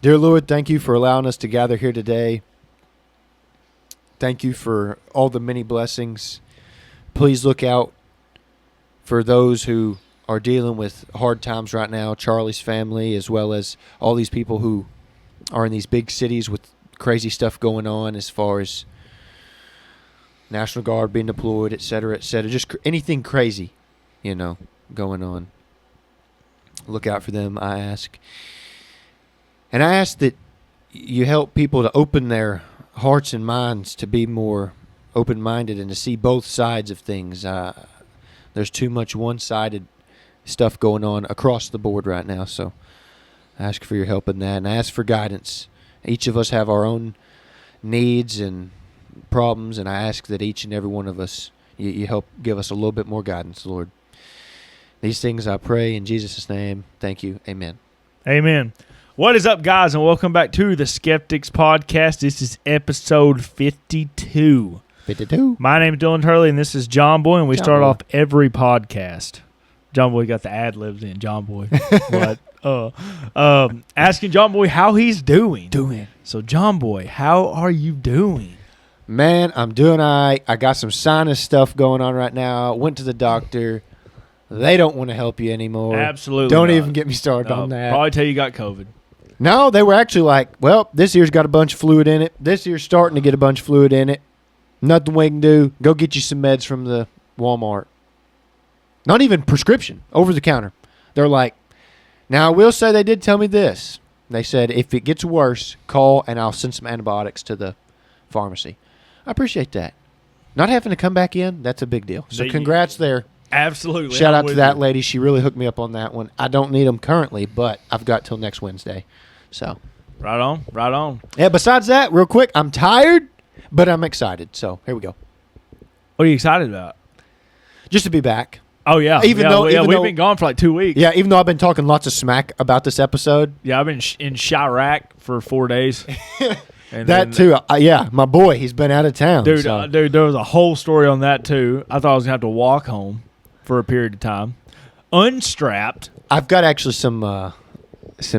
Dear Lord, thank you for allowing us to gather here today. Thank you for all the many blessings. Please look out for those who are dealing with hard times right now, Charlie's family, as well as all these people who are in these big cities with crazy stuff going on as far as National Guard being deployed, et cetera, just anything crazy, going on. Look out for them, I ask. And I ask that you help people to open their hearts and minds to be more open-minded and to see both sides of things. There's too much one-sided stuff going on across the board right now, so I ask for your help in that, and I ask for guidance. Each of us have our own needs and problems, and I ask that each and every one of us, you help give us a little bit more guidance, Lord. These things I pray in Jesus' name. Thank you. Amen. Amen. What is up, guys, and welcome back to the Skeptics Podcast. This is episode 52. 52. My name is Dylan Turley, and this is John Boy, and we start off every podcast. John Boy got the ad-libs in, John Boy. Asking John Boy how he's doing. So, John Boy, how are you doing? Man, I'm doing all right. I got some sinus stuff going on right now. Went to the doctor. They don't want to help you anymore. Absolutely Don't not. even get me started on that. Probably tell you got COVID. No, they were actually like, well, this year's got a bunch of fluid in it. This year's starting to get a bunch of fluid in it. Nothing we can do. Go get you some meds from the Walmart. Not even prescription. Over the counter. They're like, now I will say they did tell me this. They said, if it gets worse, call and I'll send some antibiotics to the pharmacy. I appreciate that. Not having to come back in, that's a big deal. So congrats there. Absolutely. Shout out to that lady. She really hooked me up on that one. I don't need them currently, but I've got till next Wednesday. So, Right on. yeah, besides that, real quick, I'm tired, but I'm excited. So, here we go. What are you excited about? Just to be back. Oh, yeah. We've been gone for like 2 weeks. Yeah, even though I've been talking lots of smack about this episode. Yeah, I've been in Chirac for 4 days. And that too. Yeah, my boy, he's been out of town. Dude, so. dude, there was a whole story on that too. I thought I was going to have to walk home for a period of time. Unstrapped. I've got actually some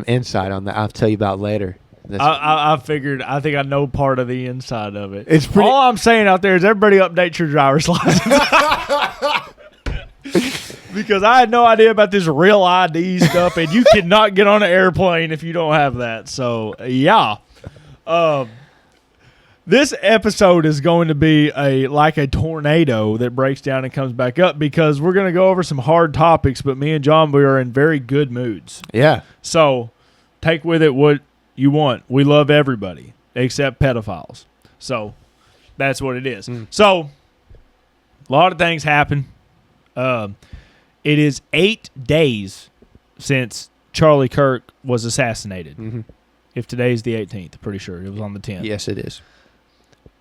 insight on that I'll tell you about later. I figured, I think I know part of the inside of it. It's pretty. All I'm saying out there is everybody update your driver's license. Because I had no idea about this real ID stuff, and you cannot get on an airplane if you don't have that. So, yeah. This episode is going to be like a tornado that breaks down and comes back up because we're going to go over some hard topics, but me and John, we are in very good moods. Yeah. So take with it what you want. We love everybody except pedophiles. So that's what it is. So a lot of things happen. It is 8 days since Charlie Kirk was assassinated. Mm-hmm. If today's the 18th, pretty sure. It was on the 10th. Yes, it is.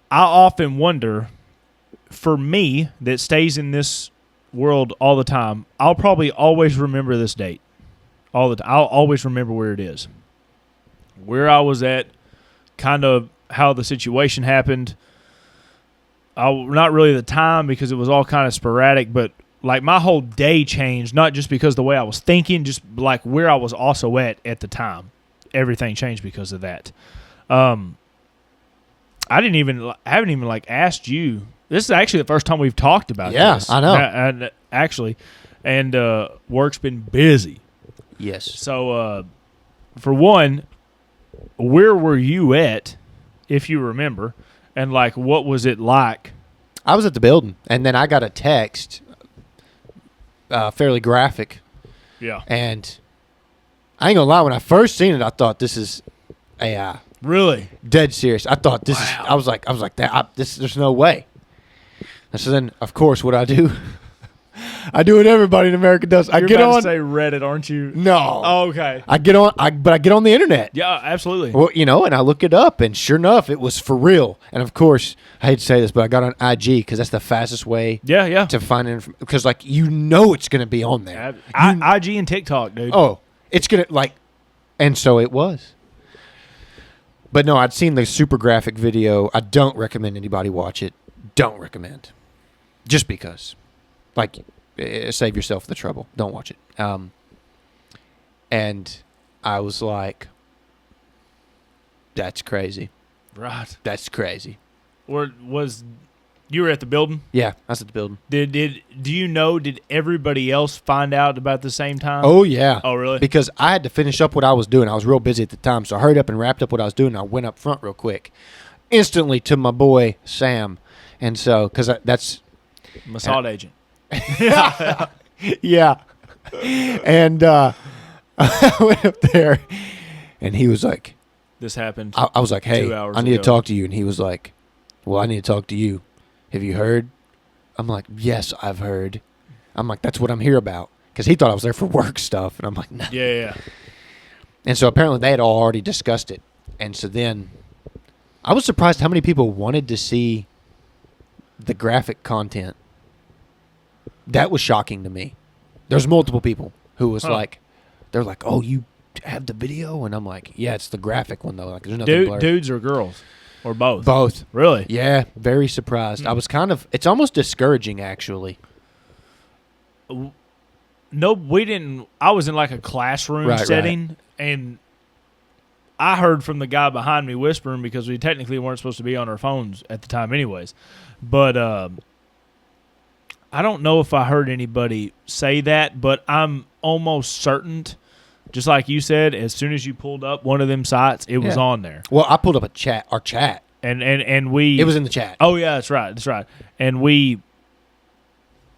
I often wonder, for me, that stays in this world all the time, I'll probably always remember this date. All the time. I'll always remember where it is. Where I was at, kind of how the situation happened. Not really the time because it was all kind of sporadic, but like my whole day changed, not just because the way I was thinking, just like where I was also at the time. Everything changed because of that. I haven't even asked you. This is actually the first time we've talked about this. Yeah, I know. And work's been busy. Yes. So, for one, where were you at, if you remember, and like what was it like? I was at the building, and then I got a text, fairly graphic. Yeah. And I ain't gonna lie, when I first seen it, I thought this is AI. Really? Dead serious. I thought this is. I was like that. There's no way. And so then, of course, what I do, I do what everybody in America does. I You're get about on. to say Reddit, aren't you? No. Oh, okay. I get on. I get on the internet. Yeah, absolutely. Well, and I look it up, and sure enough, it was for real. And of course, I hate to say this, but I got on IG because that's the fastest way. Yeah. To find it, because it's going to be on there. IG and TikTok, dude. Oh, it's gonna and so it was. But no, I'd seen the super graphic video. I don't recommend anybody watch it. Don't recommend. Just because. Save yourself the trouble. Don't watch it. And I was like, That's crazy. Right. That's crazy. Or you were at the building? Yeah, I was at the building. Did everybody else find out about the same time? Oh, yeah. Oh, really? Because I had to finish up what I was doing. I was real busy at the time, so I hurried up and wrapped up what I was doing. And I went up front real quick, instantly to my boy Sam, and so because that's Mossad agent. yeah, and I went up there, and he was like, "This happened." I was like, "Hey, 2 hours I need ago. to talk to you," and he was like, "Well, I need to talk to you. Have you heard?" I'm like, "Yes, I've heard." I'm like, "That's what I'm here about," because he thought I was there for work stuff, and I'm like, "No." Yeah. And so apparently they had all already discussed it. And so then I was surprised how many people wanted to see the graphic content. That was shocking to me. There's multiple people who was like, they're like, "Oh, you have the video?" And I'm like, "Yeah, it's the graphic one, though. Like, there's nothing blurred." Dudes or girls? Or both? Both. Really? Yeah, very surprised. I was it's almost discouraging, actually. No, we didn't. I was in like a classroom setting, and I heard from the guy behind me whispering because we technically weren't supposed to be on our phones at the time anyways. But I don't know if I heard anybody say that, but I'm almost certain, just like you said, as soon as you pulled up one of them sites, it was on there. Well, I pulled up our chat. And we... It was in the chat. Oh, yeah, that's right. And we...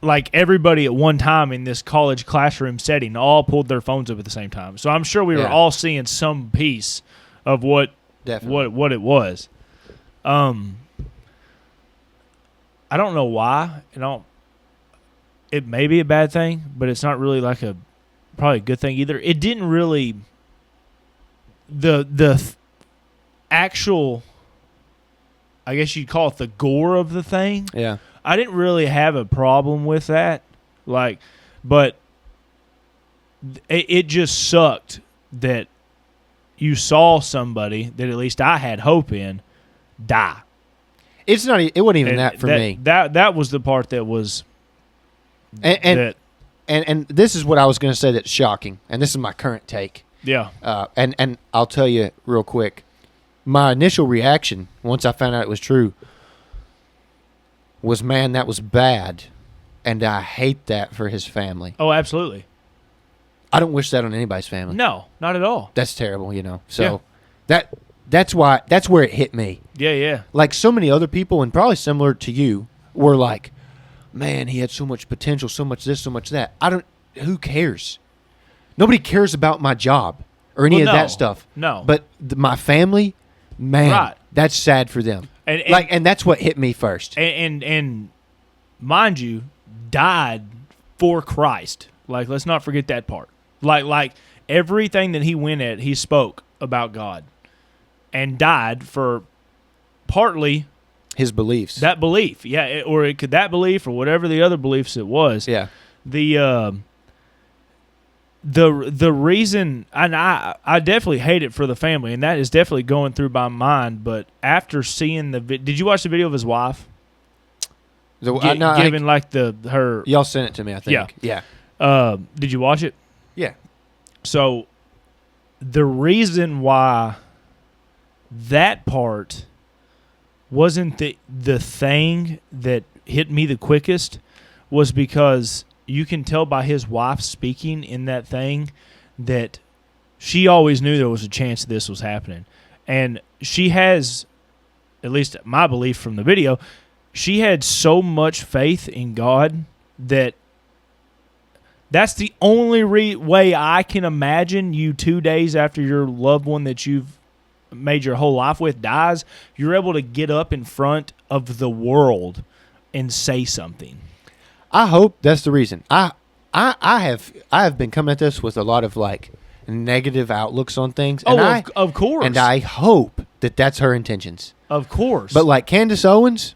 Like everybody at one time in this college classroom setting all pulled their phones up at the same time. So I'm sure we were all seeing some piece of what it was. I don't know why. It may be a bad thing, but it's not really like probably a good thing either. It didn't really the actual, I guess you'd call it the gore of the thing. Yeah. I didn't really have a problem with that, but it just sucked that you saw somebody that at least I had hope in die. It's not. It wasn't even that for me. That was the part that was. And this is what I was going to say that's shocking, and this is my current take. Yeah. And I'll tell you real quick, my initial reaction once I found out it was true was, man, that was bad, and I hate that for his family. Oh, absolutely. I don't wish that on anybody's family. No, not at all. That's terrible, So that's where it hit me. Yeah. Like so many other people, and probably similar to you, were like, man, he had so much potential, so much this, so much that. Who cares? Nobody cares about my job or any of that stuff. No. But my family, man, that's sad for them. And that's what hit me first. And mind you, died for Christ. Like, let's not forget that part. Like everything that he went at, he spoke about God, and died for partly his beliefs. That belief, yeah, or it could that belief or whatever the other beliefs it was. Yeah. The reason, and I definitely hate it for the family, and that is definitely going through my mind. But after seeing did you watch the video of his wife? Giving like her. Y'all sent it to me, I think. Yeah. Did you watch it? Yeah. So the reason why that part wasn't the thing that hit me the quickest was because you can tell by his wife speaking in that thing that she always knew there was a chance this was happening. And she has, at least my belief from the video, she had so much faith in God that's the only way I can imagine you 2 days after your loved one that you've made your whole life with dies, you're able to get up in front of the world and say something. I hope that's the reason. I have been coming at this with a lot of like negative outlooks on things. And of course. And I hope that that's her intentions. Of course. But like Candace Owens,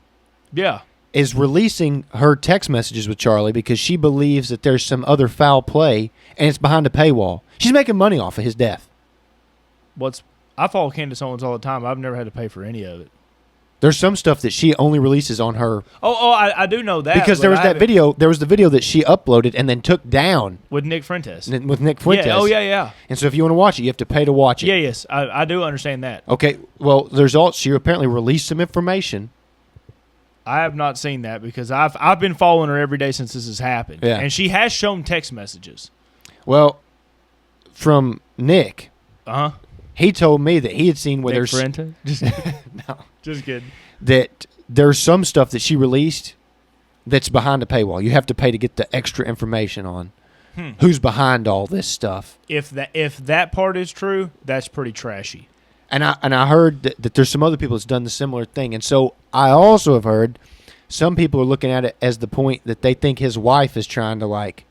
yeah, is releasing her text messages with Charlie because she believes that there's some other foul play and it's behind a paywall. She's making money off of his death. I follow Candace Owens all the time. I've never had to pay for any of it. There's some stuff that she only releases on her. I do know that. Because there was that video. There was the video that she uploaded and then took down. With Nick Fuentes. With Nick Fuentes. Yeah, yeah. And so if you want to watch it, you have to pay to watch it. Yeah, yes. I do understand that. Okay, well, she apparently released some information. I have not seen that because I've been following her every day since this has happened. Yeah. And she has shown text messages. Well, from Nick, Uh-huh. he told me that he had seen where Nick there's Fuentes? Just no, Just kidding. that there's some stuff that she released that's behind the paywall. You have to pay to get the extra information on who's behind all this stuff. If that part is true, that's pretty trashy. And I heard that there's some other people that's done the similar thing. And so I also have heard some people are looking at it as the point that they think his wife is trying to, like,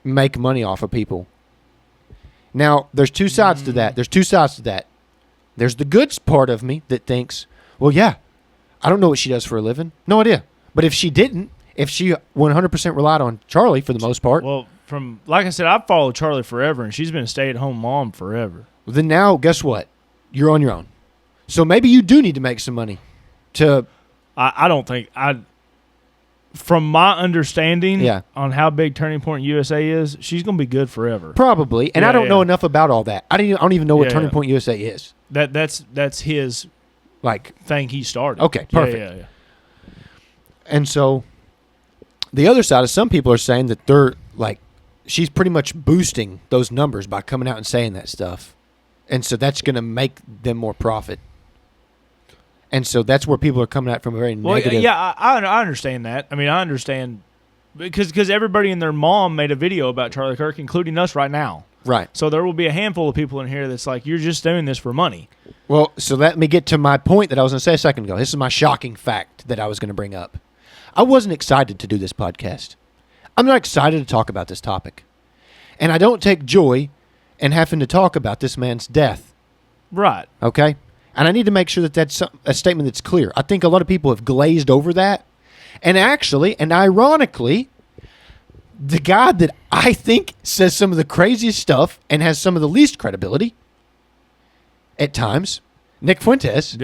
make money off of people. Now, there's two sides to that. There's the good part of me that thinks, well, yeah, I don't know what she does for a living. No idea. But if she 100% relied on Charlie for the most part. Well, like I said, I've followed Charlie forever, and she's been a stay-at-home mom forever. Then now, guess what? You're on your own. So maybe you do need to make some money I don't think from my understanding on how big Turning Point USA is, she's going to be good forever. Probably. And I don't know enough about all that. I don't even know what Turning Point USA is. That's his thing he started. Okay, perfect. Yeah. And so the other side is some people are saying that they're like, she's pretty much boosting those numbers by coming out and saying that stuff. And so that's going to make them more profit. And so that's where people are coming at from a very negative. Yeah, I understand that. I mean, I understand because everybody and their mom made a video about Charlie Kirk, including us right now. Right. So there will be a handful of people in here that's like, you're just doing this for money. Well, so let me get to my point that I was going to say a second ago. This is my shocking fact that I was going to bring up. I wasn't excited to do this podcast. I'm not excited to talk about this topic. And I don't take joy in having to talk about this man's death. Right. Okay? And I need to make sure that that's a statement that's clear. I think a lot of people have glazed over that. And actually, and ironically, the guy that I think says some of the craziest stuff and has some of the least credibility at times, Nick Fuentes,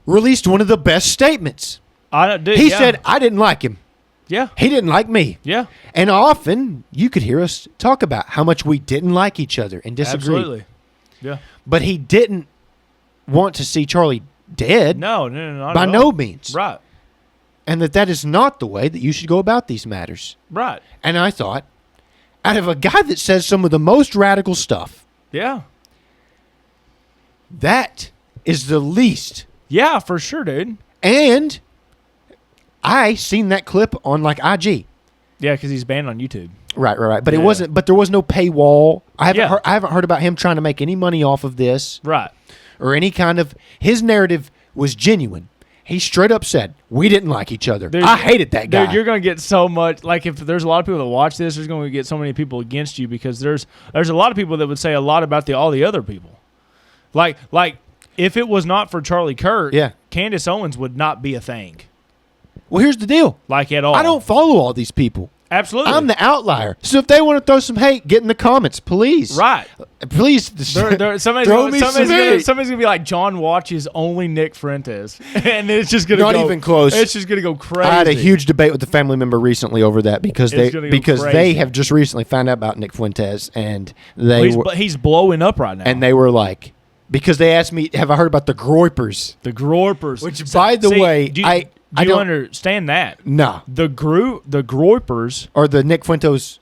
released one of the best statements. He said, I didn't like him. Yeah. He didn't like me. Yeah. And often you could hear us talk about how much we didn't like each other and disagree. Absolutely. Yeah. But he didn't want to see Charlie dead. No, not by at all. no means. Right. And that is not the way that you should go about these matters. Right. And I thought, out of a guy that says some of the most radical stuff, that is the least. Yeah, for sure, dude. And I seen that clip on like IG. Yeah, because he's banned on YouTube. Right. But it wasn't. But there was no paywall. I haven't heard about him trying to make any money off of this. Right. Or any kind of. His narrative was genuine. He straight up said, we didn't like each other. I hated that guy. Dude, you're going to get so much. Like, if there's a lot of people that watch this, there's going to get so many people against you because there's a lot of people that would say a lot about all the other people. Like if it was not for Charlie Kirk, Candace Owens would not be a thing. Well, here's the deal. Like, at all. I don't follow all these people. Absolutely. I'm the outlier. So if they want to throw some hate, get in the comments, please. Right. Please. Somebody's going to be like, John watches only Nick Fuentes. And it's just going to go. Not even close. It's just going to go crazy. I had a huge debate with a family member recently over that because they have just recently found out about Nick Fuentes. And he's blowing up right now. And they were like, because they asked me, have I heard about the Groypers? The Groypers. Which, by the way, I don't understand that. No. The Groypers are the Nick Fuentes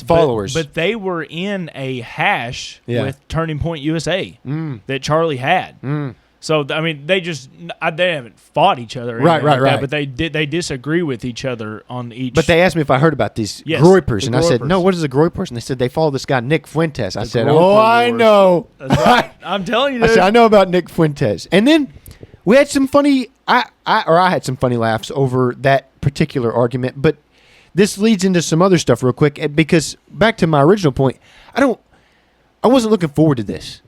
followers. But they were in a hash with Turning Point USA that Charlie had. So, I mean, they haven't fought each other. Right. But they disagree with each other on each. But they asked me if I heard about these Groypers. And I said, no, what is a Groypers? And they said, they follow this guy, Nick Fuentes. I said, I know. That's right. I'm telling you, dude. I said, I know about Nick Fuentes. And then we had some funny, I had some funny laughs over that particular argument. But this leads into some other stuff real quick. Because back to my original point, I wasn't looking forward to this.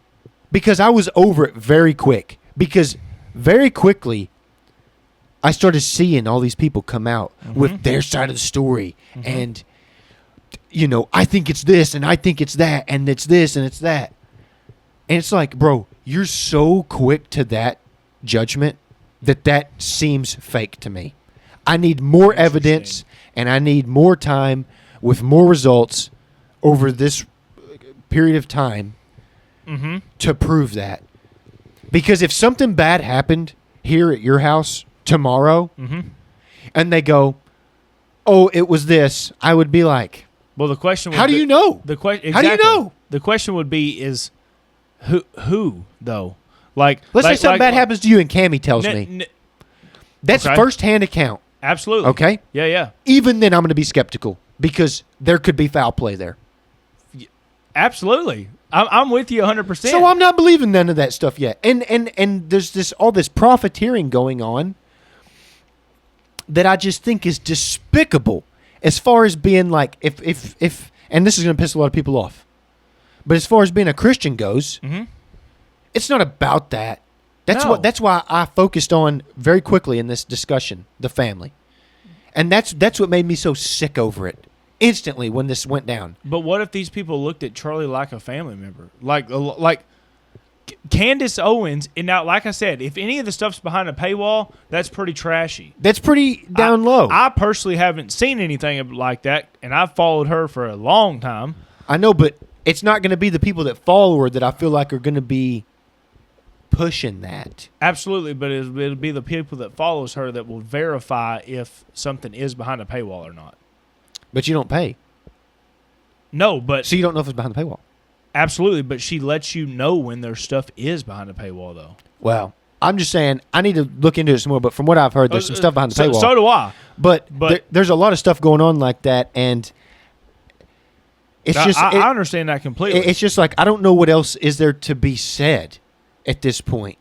Because I was over it very quick. Because very quickly, I started seeing all these people come out with their side of the story. And, I think it's this, and I think it's that, and it's this, and it's that. And it's like, bro, you're so quick to that judgment, that seems fake to me. I need more evidence, and I need more time with more results over this period of time to prove that. Because if something bad happened here at your house tomorrow, and they go, "Oh, it was this," I would be like, well, the question would how do you know? Exactly. How do you know? The question would be is who though? Like, Let's say something bad happens to you and Cammie tells me. That's okay. first-hand account. Absolutely. Okay? Yeah. Even then, I'm going to be skeptical because there could be foul play there. Absolutely. I'm with you 100%. So I'm not believing none of that stuff yet. And there's all this profiteering going on that I just think is despicable as far as being like, if and this is going to piss a lot of people off, but as far as being a Christian goes, it's not about that. That's why I focused on very quickly in this discussion, the family. And that's what made me so sick over it instantly when this went down. But what if these people looked at Charlie like a family member? Like Candace Owens, and now, like I said, if any of the stuff's behind a paywall, that's pretty trashy. That's pretty down low. I personally haven't seen anything like that, and I've followed her for a long time. I know, but it's not going to be the people that follow her that I feel like are going to be pushing that. Absolutely, but it'll be the people that follows her that will verify if something is behind a paywall or not. But you don't pay. No, but... So you don't know if it's behind the paywall. Absolutely, but she lets you know when their stuff is behind a paywall, though. Well, I'm just saying, I need to look into it some more, but from what I've heard, there's some stuff behind the paywall. So do I. But there's a lot of stuff going on like that, and it's just... I understand that completely. It's just like, I don't know what else is there to be said at this point,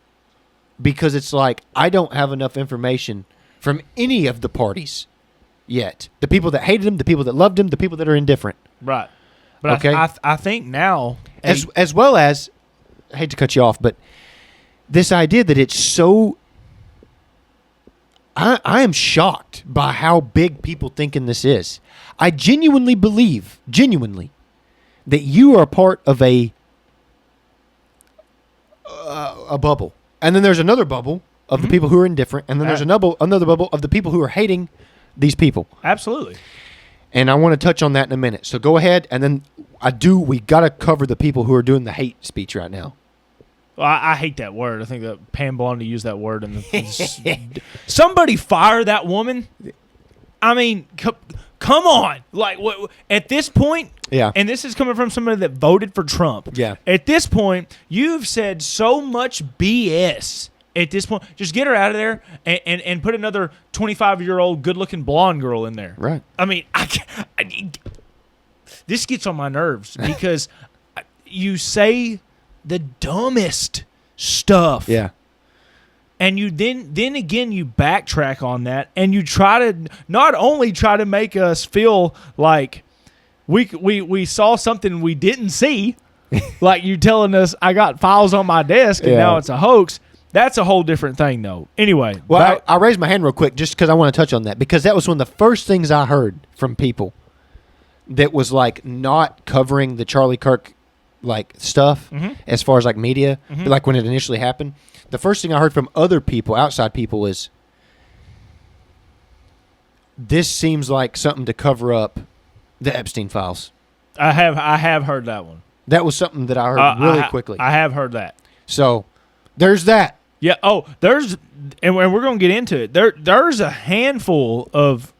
because it's like, I don't have enough information from any of the parties yet. The people that hated him, the people that loved him, the people that are indifferent. Right. But okay? I think now... As well as, I hate to cut you off, but this idea that it's so... I am shocked by how big people thinking this is. I genuinely believe, that you are a part of a bubble. And then there's another bubble of the people who are indifferent, and then there's another bubble of the people who are hating these people. Absolutely. And I want to touch on that in a minute. So go ahead, and then we got to cover the people who are doing the hate speech right now. Well, I hate that word. I think that Pam Bondi used that word. Somebody fire that woman. I mean, come on. Like, at this point, yeah. And this is coming from somebody that voted for Trump. Yeah. At this point, you've said so much BS. At this point, just get her out of there and put another 25-year-old good-looking blonde girl in there. Right. I mean, this gets on my nerves because you say the dumbest stuff. Yeah. And you then again you backtrack on that and you try to not only try to make us feel like we saw something we didn't see, like you telling us I got files on my desk and now it's a hoax. That's a whole different thing, though. Anyway. Well, I raised my hand real quick just because I want to touch on that, because that was one of the first things I heard from people that was, like, not covering the Charlie Kirk, like, stuff as far as, like, media, like when it initially happened. The first thing I heard from other people, outside people, is this seems like something to cover up the Epstein files. I have heard that one. That was something that I heard really quickly. I have heard that. So, there's that. Yeah. Oh, and we're going to get into it. There's a handful of.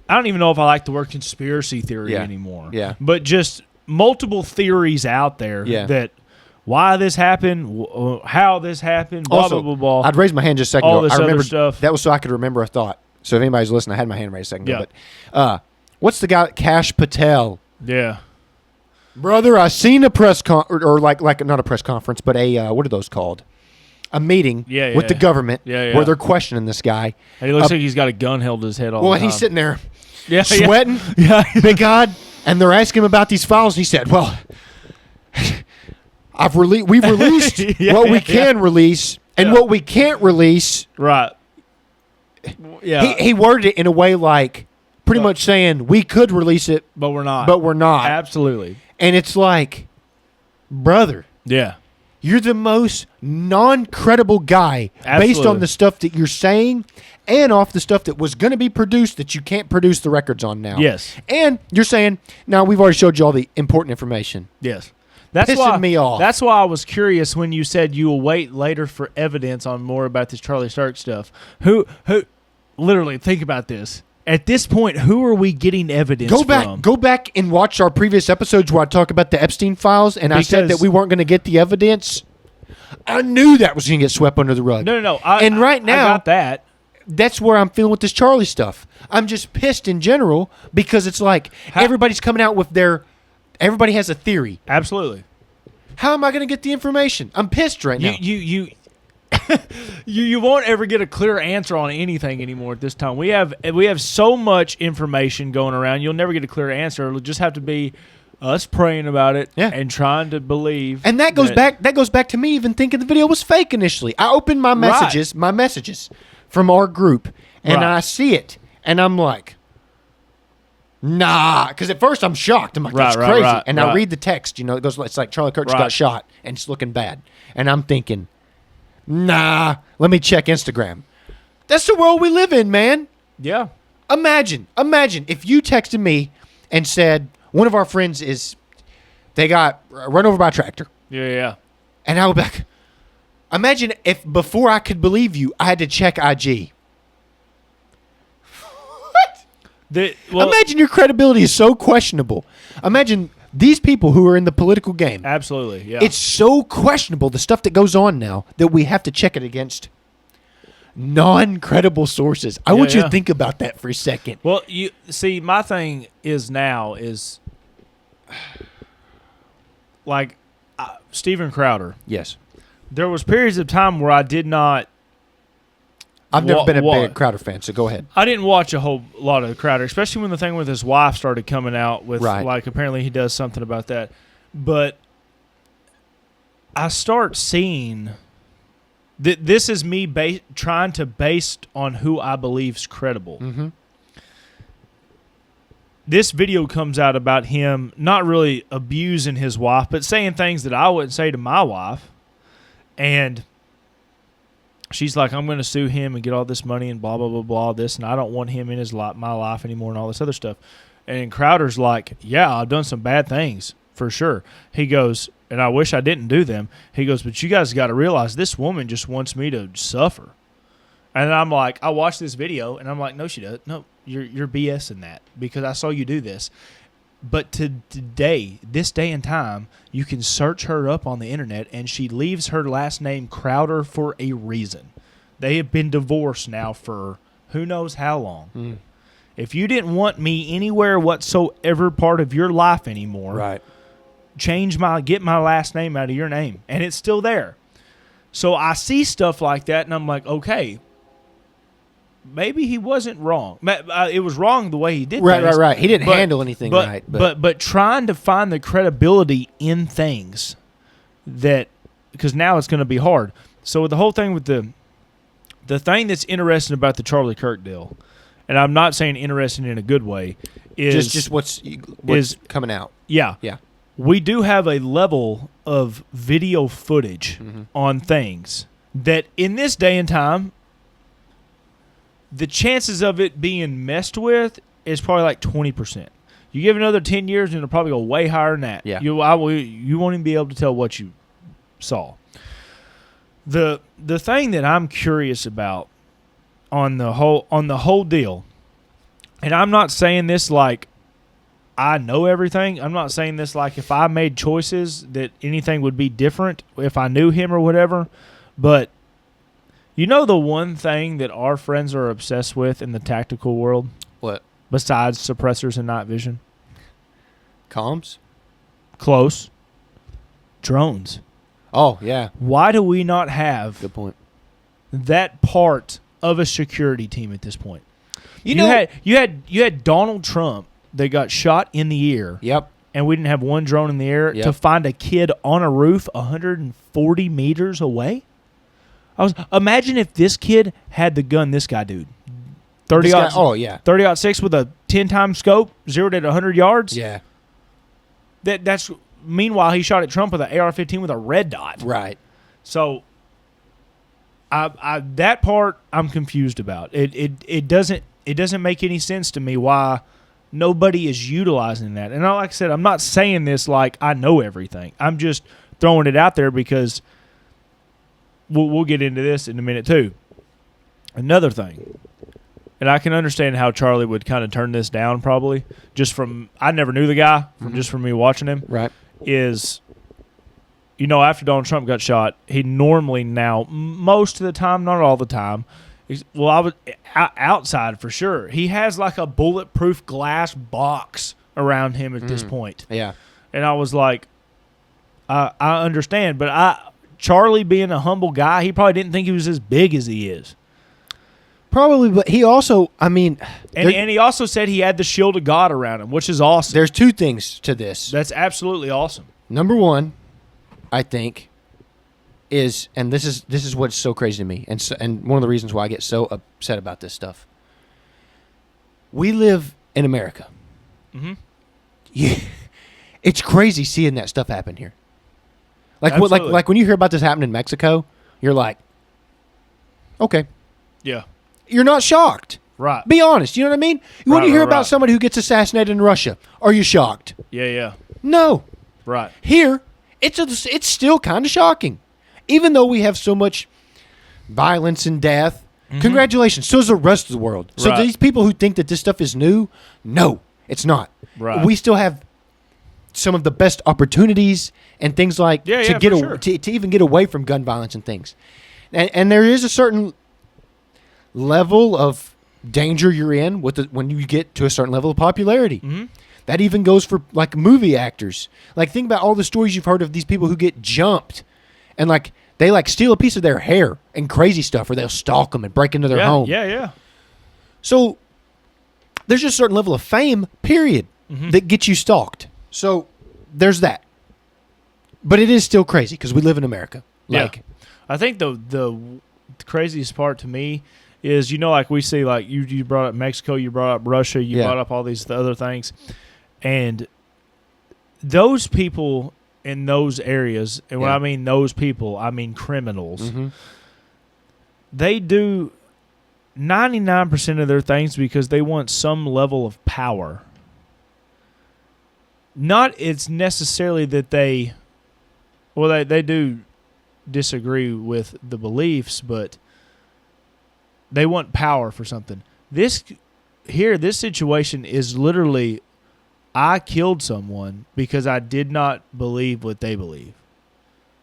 I don't even know if I like the word conspiracy theory anymore. Yeah. But just multiple theories out there that why this happened, how this happened, blah, also, blah, blah, blah. I'd raised my hand just a second all ago. this I remember other stuff. That was so I could remember a thought. So if anybody's listening, I had my hand raised a second ago. Yeah. But what's the guy, Kash Patel? Yeah. Brother, I seen a press or like not a press conference, but a what are those called? A meeting with the government where they're questioning this guy. And he looks like he's got a gun held to his head all the time. Well, he's sitting there sweating. Yeah. Big God. And they're asking him about these files. He said, well, we've released what we can release and what we can't release. Right. Yeah. He worded it in a way like pretty much saying we could release it. But we're not. But we're not. Absolutely. And it's like, brother. Yeah. You're the most non-credible guy based Absolutely. on the stuff that you're saying and off the stuff that was going to be produced that you can't produce the records on now. Yes. And you're saying, now we've already showed you all the important information. Yes. That's Pissing why, me off. That's why I was curious when you said you will wait later for evidence on more about this Charlie Stark stuff. Who literally, think about this. At this point, who are we getting evidence from? Go back and watch our previous episodes where I talk about the Epstein files, and I said that we weren't going to get the evidence. I knew that was going to get swept under the rug. No. Right now, I got that. That's where I'm feeling with this Charlie stuff. I'm just pissed in general because it's like everybody's coming out with everybody has a theory. Absolutely. How am I going to get the information? I'm pissed right now. You won't ever get a clear answer on anything anymore at this time. We have so much information going around. You'll never get a clear answer. It'll just have to be us praying about it and trying to believe. And that goes back to me even thinking the video was fake initially. I opened my messages from our group, and I see it, and I'm like, nah, because at first I'm shocked. I'm like, that's crazy. I read the text. It goes. It's like Charlie Kirk just got shot, and it's looking bad. And I'm thinking, nah, let me check Instagram. That's the world we live in, man. Yeah. Imagine if you texted me and said one of our friends they got run over by a tractor. Yeah. And I would be like, imagine if before I could believe you, I had to check IG. Imagine your credibility is so questionable. Imagine these people who are in the political game. Absolutely, yeah. It's so questionable, the stuff that goes on now, that we have to check it against non-credible sources. I want you to think about that for a second. Well, you see, my thing is like Steven Crowder. Yes. There was periods of time where I did not. I've never been a big Crowder fan, so go ahead. I didn't watch a whole lot of Crowder, especially when the thing with his wife started coming out with, like, apparently he does something about that. But I start seeing that this is me trying to based on who I believe's credible. Mm-hmm. This video comes out about him not really abusing his wife, but saying things that I wouldn't say to my wife. And she's like, I'm going to sue him and get all this money and blah, blah, blah, blah, this, and I don't want him in my life anymore and all this other stuff. And Crowder's like, yeah, I've done some bad things for sure. He goes, and I wish I didn't do them. He goes, but you guys got to realize this woman just wants me to suffer. And I'm like, I watched this video, and I'm like, no, she doesn't. No, you're BSing that because I saw you do this. But this day and time, you can search her up on the internet, and she leaves her last name Crowder for a reason. They have been divorced now for who knows how long. Mm. If you didn't want me anywhere whatsoever part of your life anymore, get my last name out of your name, and it's still there. So I see stuff like that, and I'm like, okay, maybe he wasn't wrong. It was wrong the way he did things. Right. He didn't handle anything right. But trying to find the credibility in things because now it's going to be hard. So the whole thing with the thing that's interesting about the Charlie Kirk deal, and I'm not saying interesting in a good way, is just what's coming out. Yeah. We do have a level of video footage on things that in this day and time, the chances of it being messed with is probably like 20%. You give another 10 years, and it'll probably go way higher than that. Yeah. You won't even be able to tell what you saw. The thing that I'm curious about on the whole deal, and I'm not saying this like I know everything. I'm not saying this like if I made choices that anything would be different if I knew him or whatever, but you know the one thing that our friends are obsessed with in the tactical world? What? Besides suppressors and night vision? Comms? Close. Drones. Oh, yeah. Why do we not have good point that part of a security team at this point? You had Donald Trump that got shot in the ear. Yep. And we didn't have one drone in the air to find a kid on a roof 140 meters away? Imagine if this kid had the gun this guy did. 30-06 with a 10-time scope, zeroed at 100 yards. Yeah. That's meanwhile, he shot at Trump with an AR-15 with a red dot. Right. So, I that part I'm confused about. It doesn't make any sense to me why nobody is utilizing that. And like I said, I'm not saying this like I know everything. I'm just throwing it out there because we'll get into this in a minute too. Another thing, and I can understand how Charlie would kind of turn this down probably, just from, I never knew the guy, just from me watching him, Right. is, after Donald Trump got shot, he normally now, most of the time, not all the time, I was outside for sure, he has like a bulletproof glass box around him at this point. Yeah. And I was like, I understand, but Charlie being a humble guy, he probably didn't think he was as big as he is. Probably, but he also, and he also said he had the shield of God around him, which is awesome. There's two things to this. That's absolutely awesome. Number one, I think, is, and this is what's so crazy to me, and one of the reasons why I get so upset about this stuff. We live in America. Mm-hmm. Yeah, it's crazy seeing that stuff happen here. Like Absolutely. like when you hear about this happening in Mexico, you're like, okay. Yeah. You're not shocked. Right. Be honest. You know what I mean? When you hear about right. somebody who gets assassinated in Russia, are you shocked? Yeah. No. Right. Here, it's still kind of shocking. Even though we have so much violence and death, congratulations. So does the rest of the world. So Right. these people who think that this stuff is new, no, it's not. Right. We still have some of the best opportunities and things like to even get away from gun violence and things. And there is a certain level of danger you're in when you get to a certain level of popularity. Mm-hmm. That even goes for like movie actors. Like think about all the stories you've heard of these people who get jumped and like they like steal a piece of their hair and crazy stuff, or they'll stalk them and break into their home. Yeah. So there's just a certain level of fame, period, that gets you stalked. So there's that. But it is still crazy because we live in America. Like, yeah. I think the craziest part to me is, like we see, like you brought up Mexico, you brought up Russia, you brought up all these other things. And those people in those areas, and when I mean those people, I mean criminals, they do 99% of their things because they want some level of power. Not it's necessarily that they do disagree with the beliefs, but they want power for something. This situation is literally, I killed someone because I did not believe what they believe.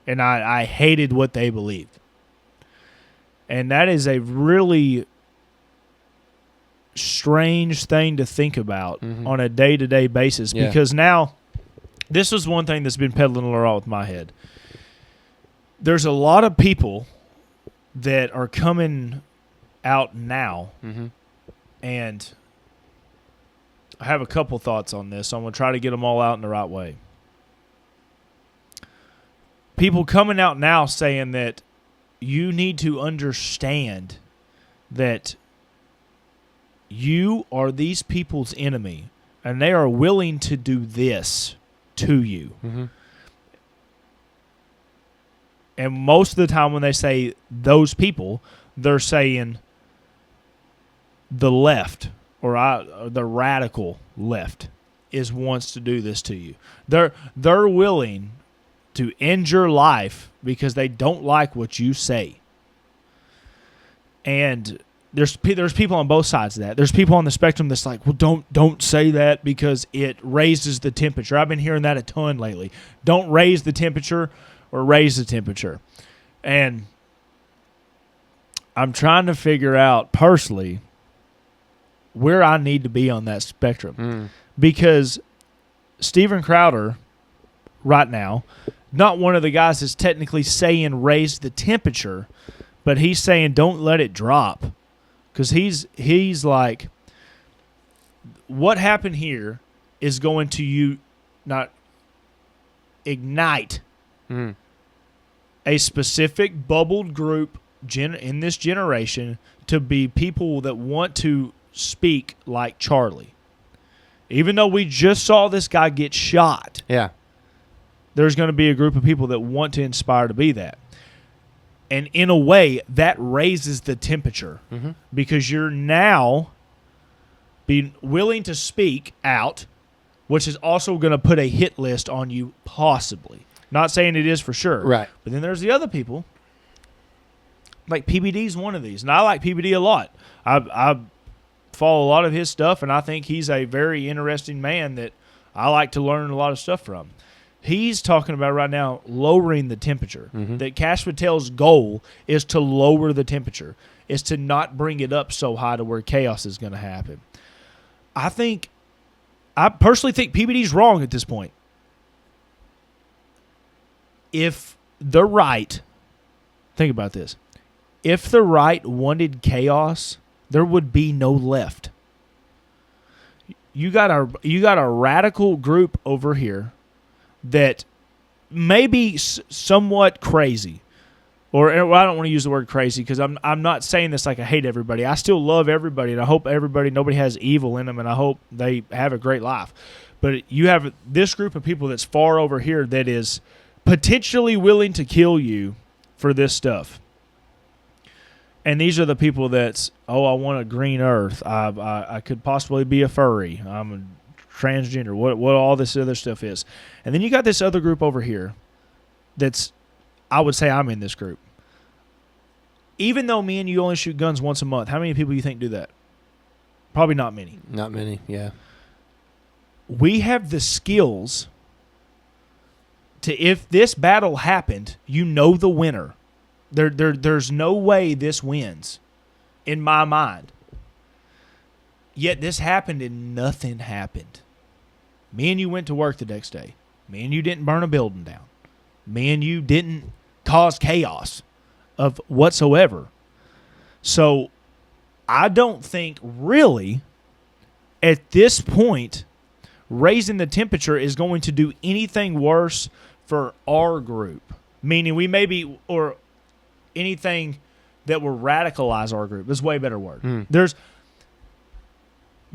And I hated what they believed. And that is a really strange thing to think about on a day-to-day basis, because now, this is one thing that's been peddling around with my head. There's a lot of people that are coming out now, and I have a couple thoughts on this, so I'm going to try to get them all out in the right way. People coming out now saying that you need to understand that you are these people's enemy, and they are willing to do this to you. And most of the time when they say those people, they're saying the left or the radical left wants to do this to you. They're willing to end your life because they don't like what you say. And there's people on both sides of that. There's people on the spectrum that's like, well, don't say that because it raises the temperature. I've been hearing that a ton lately. Don't raise the temperature or raise the temperature. And I'm trying to figure out personally where I need to be on that spectrum. Because Steven Crowder right now, not one of the guys that's technically saying raise the temperature, but he's saying don't let it drop. Because he's like, what happened here is going to not ignite a specific bubbled group in this generation to be people that want to speak like Charlie. Even though we just saw this guy get shot. Yeah. there's going to be a group of people that want to inspire to be that. And in a way, that raises the temperature because you're now being willing to speak out, which is also going to put a hit list on you possibly. Not saying it is for sure. Right. But then there's the other people. Like PBD's one of these, and I like PBD a lot. I follow a lot of his stuff, and I think he's a very interesting man that I like to learn a lot of stuff from. He's talking about right now lowering the temperature. That Cash Patel's goal is to lower the temperature, is to not bring it up so high to where chaos is going to happen. I personally think PBD's wrong at this point. If the right, think about this, if the right wanted chaos, there would be no left. You got a radical group over here that may be somewhat crazy, or I don't want to use the word crazy because I'm not saying this like I hate everybody. I still love everybody, and I hope nobody has evil in them, and I hope they have a great life. But you have this group of people that's far over here that is potentially willing to kill you for this stuff. And these are the people that's, I want a green earth. I could possibly be a furry. I'm a transgender, what all this other stuff is. And then you got this other group over here that's, I would say I'm in this group. Even though me and you only shoot guns once a month, how many people you think do that? Probably not many. Not many, yeah. We have the skills to, if this battle happened, you know the winner. There's no way this wins in my mind. Yet this happened and nothing happened. Me and you went to work the next day. Me and you didn't burn a building down. Me and you didn't cause chaos of whatsoever. So I don't think really at this point raising the temperature is going to do anything worse for our group. Meaning we may be, or anything that will radicalize our group. That's a way better word. There's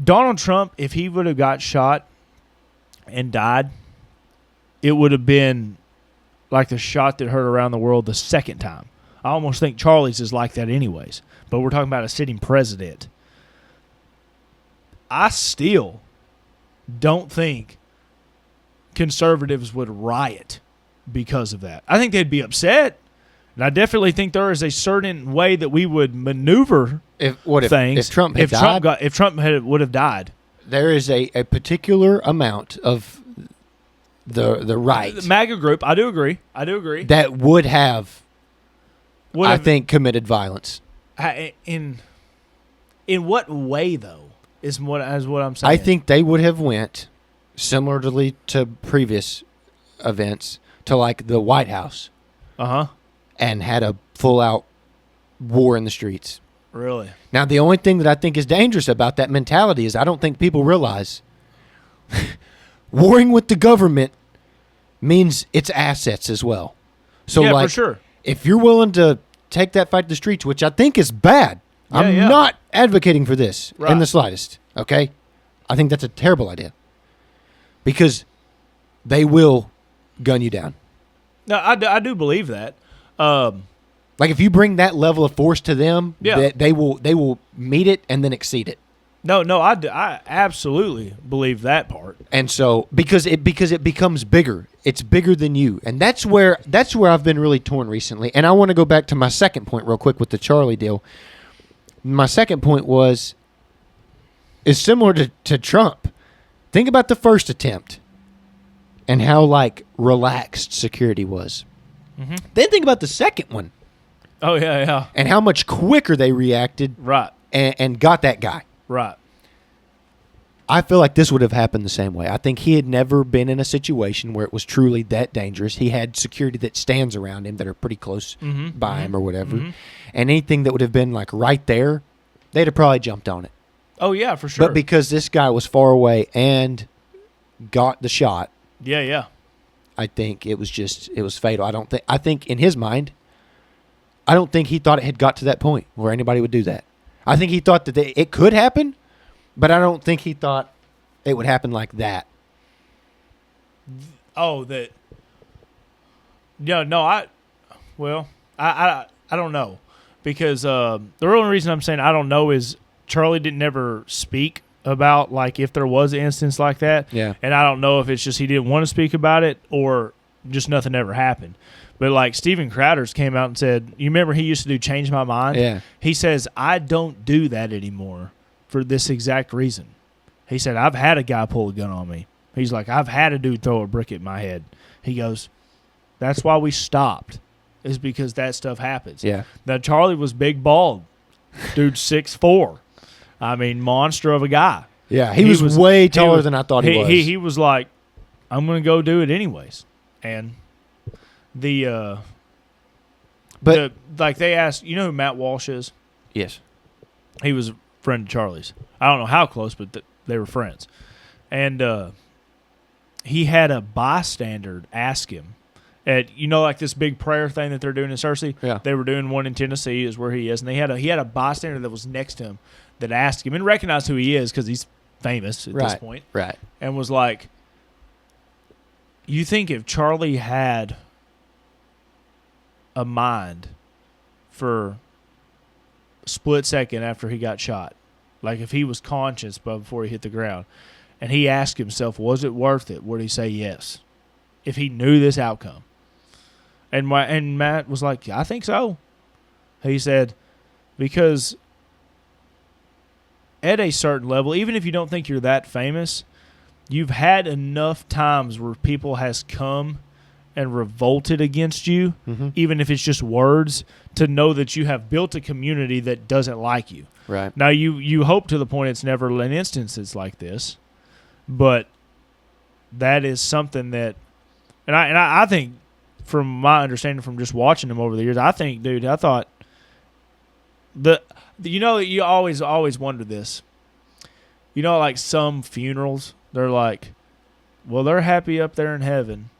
Donald Trump, if he would have got shot and died, it would have been like the shot that hurt around the world the second time. I almost think Charlie's is like that anyways. But we're talking about a sitting president. I still don't think conservatives would riot because of that. I think they'd be upset. And I definitely think there is a certain way that we would maneuver things. If Trump had died? If Trump would have died. There is a particular amount of the right. The MAGA group, I do agree. That would have, I think, committed violence. In what way, though, is what I'm saying. I think they would have went, similarly to previous events, to like the White House. And had a full-out war in the streets. Really? Now, the only thing that I think is dangerous about that mentality is I don't think people realize warring with the government means its assets as well. So, yeah, for sure. If you're willing to take that fight to the streets, which I think is bad, I'm not advocating for this in the slightest, okay? I think that's a terrible idea because they will gun you down. No, I do believe that. Like if you bring that level of force to them, they will meet it and then exceed it. No, I absolutely believe that part. And so because it becomes bigger, it's bigger than you, and that's where I've been really torn recently. And I want to go back to my second point real quick with the Charlie deal. My second point is similar to Trump. Think about the first attempt and how like relaxed security was. Then think about the second one. Oh, yeah. And how much quicker they reacted. Right. And got that guy. Right. I feel like this would have happened the same way. I think he had never been in a situation where it was truly that dangerous. He had security that stands around him that are pretty close by him or whatever. And anything that would have been like right there, they'd have probably jumped on it. Oh, yeah, for sure. But because this guy was far away and got the shot. Yeah. I think it was fatal. I think in his mind, I don't think he thought it had got to that point where anybody would do that. I think he thought that it could happen, but I don't think he thought it would happen like that. Oh, that I don't know, because the only reason I'm saying I don't know is Charlie didn't ever speak about like if there was an instance like that. Yeah. And I don't know if it's just he didn't want to speak about it or just nothing ever happened. But like Steven Crowder's came out and said, you remember he used to do Change My Mind? Yeah. He says, I don't do that anymore for this exact reason. He said, I've had a guy pull a gun on me. He's like, I've had a dude throw a brick at my head. He goes, that's why we stopped, is because that stuff happens. Yeah. Now, Charlie was big bald. Dude, 6'4". I mean, monster of a guy. Yeah, he was way taller than I thought he was. He was like, I'm going to go do it anyways. And like they asked, you know who Matt Walsh is? Yes. He was a friend of Charlie's. I don't know how close, but they were friends. And he had a bystander ask him at, like this big prayer thing that they're doing in Searcy. Yeah. They were doing one in Tennessee, is where he is, and he had a bystander that was next to him that asked him and recognized who he is because he's famous at this point. Right. And was like, you think if Charlie had a mind for a split second after he got shot, like if he was conscious before he hit the ground, and he asked himself, was it worth it, would he say yes? If he knew this outcome. And Matt was like, I think so. He said, because at a certain level, even if you don't think you're that famous, you've had enough times where people has come and revolted against you, even if it's just words, to know that you have built a community that doesn't like you. Right. Now, you hope to the point it's never an instance like this, but that is something that, and I think, from my understanding from just watching him over the years, I thought you always wonder this. Like some funerals, they're like, well, they're happy up there in heaven.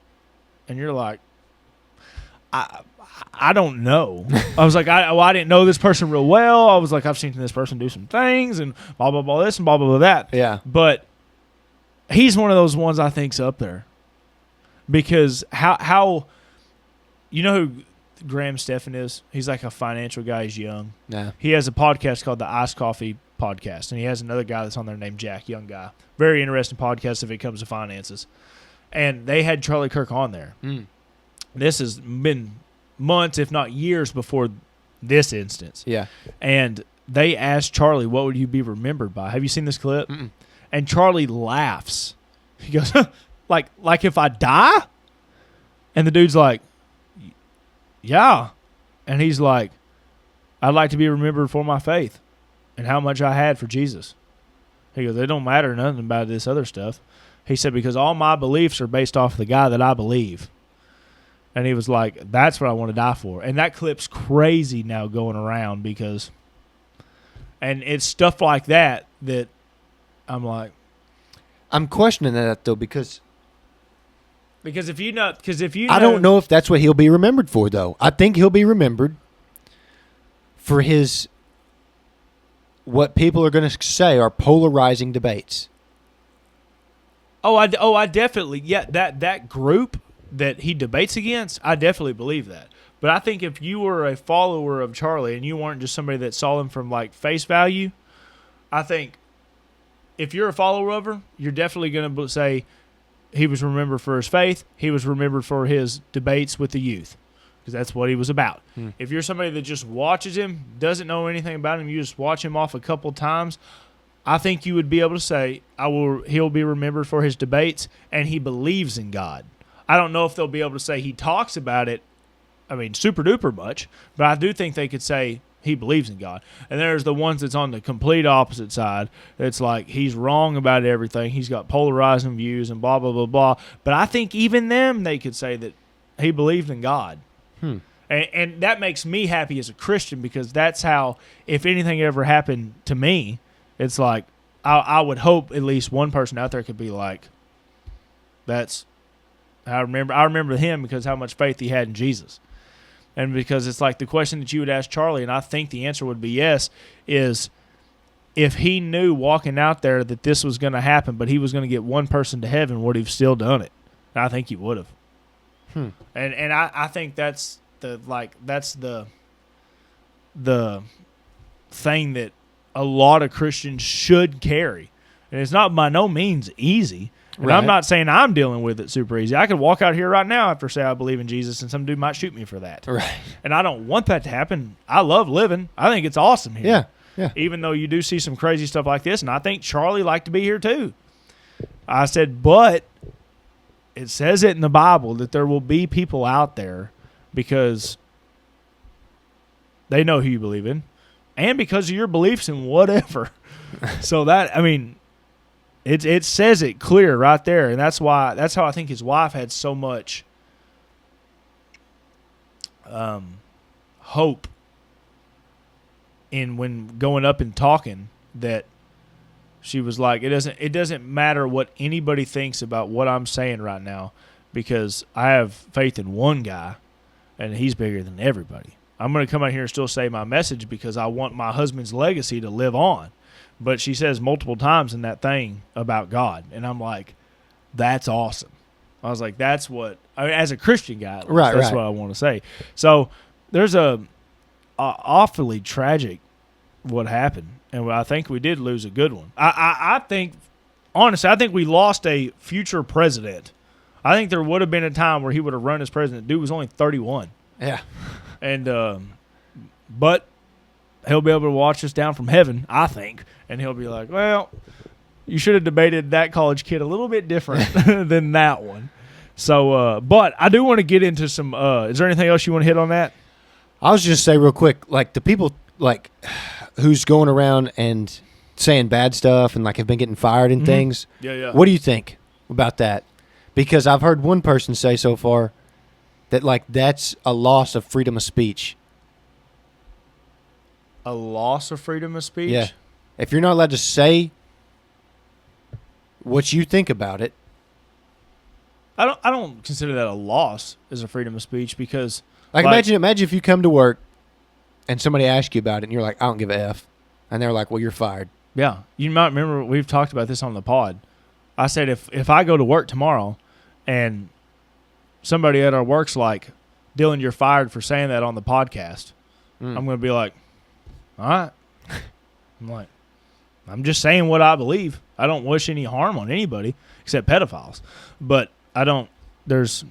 And you're like, I don't know. I was like, I didn't know this person real well. I was like, I've seen this person do some things and blah, blah, blah, this and blah, blah, blah, that. Yeah. But he's one of those ones I think's up there. Because how you know who Graham Stephan is? He's like a financial guy. He's young. Yeah. He has a podcast called the Iced Coffee Podcast, and he has another guy that's on there named Jack, young guy. Very interesting podcast if it comes to finances. And they had Charlie Kirk on there. This has been months, if not years, before this instance. Yeah. And they asked Charlie, what would you be remembered by? Have you seen this clip? Mm-mm. And Charlie laughs. He goes, like if I die? And the dude's like, yeah. And he's like, I'd like to be remembered for my faith and how much I had for Jesus. He goes, it don't matter nothing about this other stuff. He said, because all my beliefs are based off of the guy that I believe. And he was like, that's what I want to die for. And that clip's crazy now going around because, and it's stuff like that I'm like. I'm questioning that, though, because if you know. I don't know if that's what he'll be remembered for, though. I think he'll be remembered for what people are going to say are polarizing debates. I definitely, that group that he debates against, I definitely believe that. But I think if you were a follower of Charlie and you weren't just somebody that saw him from like face value, I think if you're a follower of him, you're definitely going to say he was remembered for his faith, he was remembered for his debates with the youth, because that's what he was about. If you're somebody that just watches him, doesn't know anything about him, you just watch him off a couple times, I think you would be able to say, he'll be remembered for his debates and he believes in God. I don't know if they'll be able to say he talks about it, super duper much, but I do think they could say he believes in God. And there's the ones that's on the complete opposite side. It's like he's wrong about everything. He's got polarizing views and blah, blah, blah, blah. But I think even them, they could say that he believed in God. And that makes me happy as a Christian, because that's how, if anything ever happened to me, it's like I would hope at least one person out there could be like, I remember him because how much faith he had in Jesus. And because it's like the question that you would ask Charlie, and I think the answer would be yes, is if he knew walking out there that this was going to happen, but he was going to get one person to heaven, would he have still done it? And I think he would have. And I think that's the thing that a lot of Christians should carry. And it's not by no means easy. And Right. I'm not saying I'm dealing with it super easy. I could walk out here right now after say I believe in Jesus, and some dude might shoot me for that. Right. And I don't want that to happen. I love living. I think it's awesome here. Yeah. Yeah. Even though you do see some crazy stuff like this, and I think Charlie liked to be here too. I said, but it says it in the Bible that there will be people out there because they know who you believe in and because of your beliefs in whatever. So that, I mean, it says it clear right there, and that's how I think his wife had so much hope in when going up and talking, that she was like, it doesn't matter what anybody thinks about what I'm saying right now, because I have faith in one guy and he's bigger than everybody. I'm going to come out here and still say my message because I want my husband's legacy to live on. But she says multiple times in that thing about God, and I'm like, that's awesome. I was like, that's what, I mean, as a Christian guy, at least, Right, that's right. what I want to say. So there's a awfully tragic what happened, and I think we did lose a good one. I think, honestly, I think we lost a future president. I think there would have been a time where he would have run as president. Dude was only 31. Yeah. And but he'll be able to watch us down from heaven, I think, and he'll be like, well, you should have debated that college kid a little bit different than that one. So, but I do want to get into some, is there anything else you want to hit on that? I was just say real quick, like the people like who's going around and saying bad stuff and like have been getting fired and things. Yeah. What do you think about that? Because I've heard one person say so far that like that's a loss of freedom of speech. A loss of freedom of speech? Yeah. If you're not allowed to say what you think about it. I don't consider that a loss as a freedom of speech, because Like imagine if you come to work and somebody asks you about it and you're like, I don't give a F. And they're like, well, you're fired. yeah, you might remember we've talked about this on the pod. I said if I go to work tomorrow and somebody at our work's like, Dylan, you're fired for saying that on the podcast, I'm going to be like, all right. I'm like, I'm just saying what I believe. I don't wish any harm on anybody except pedophiles. But I don't, there's,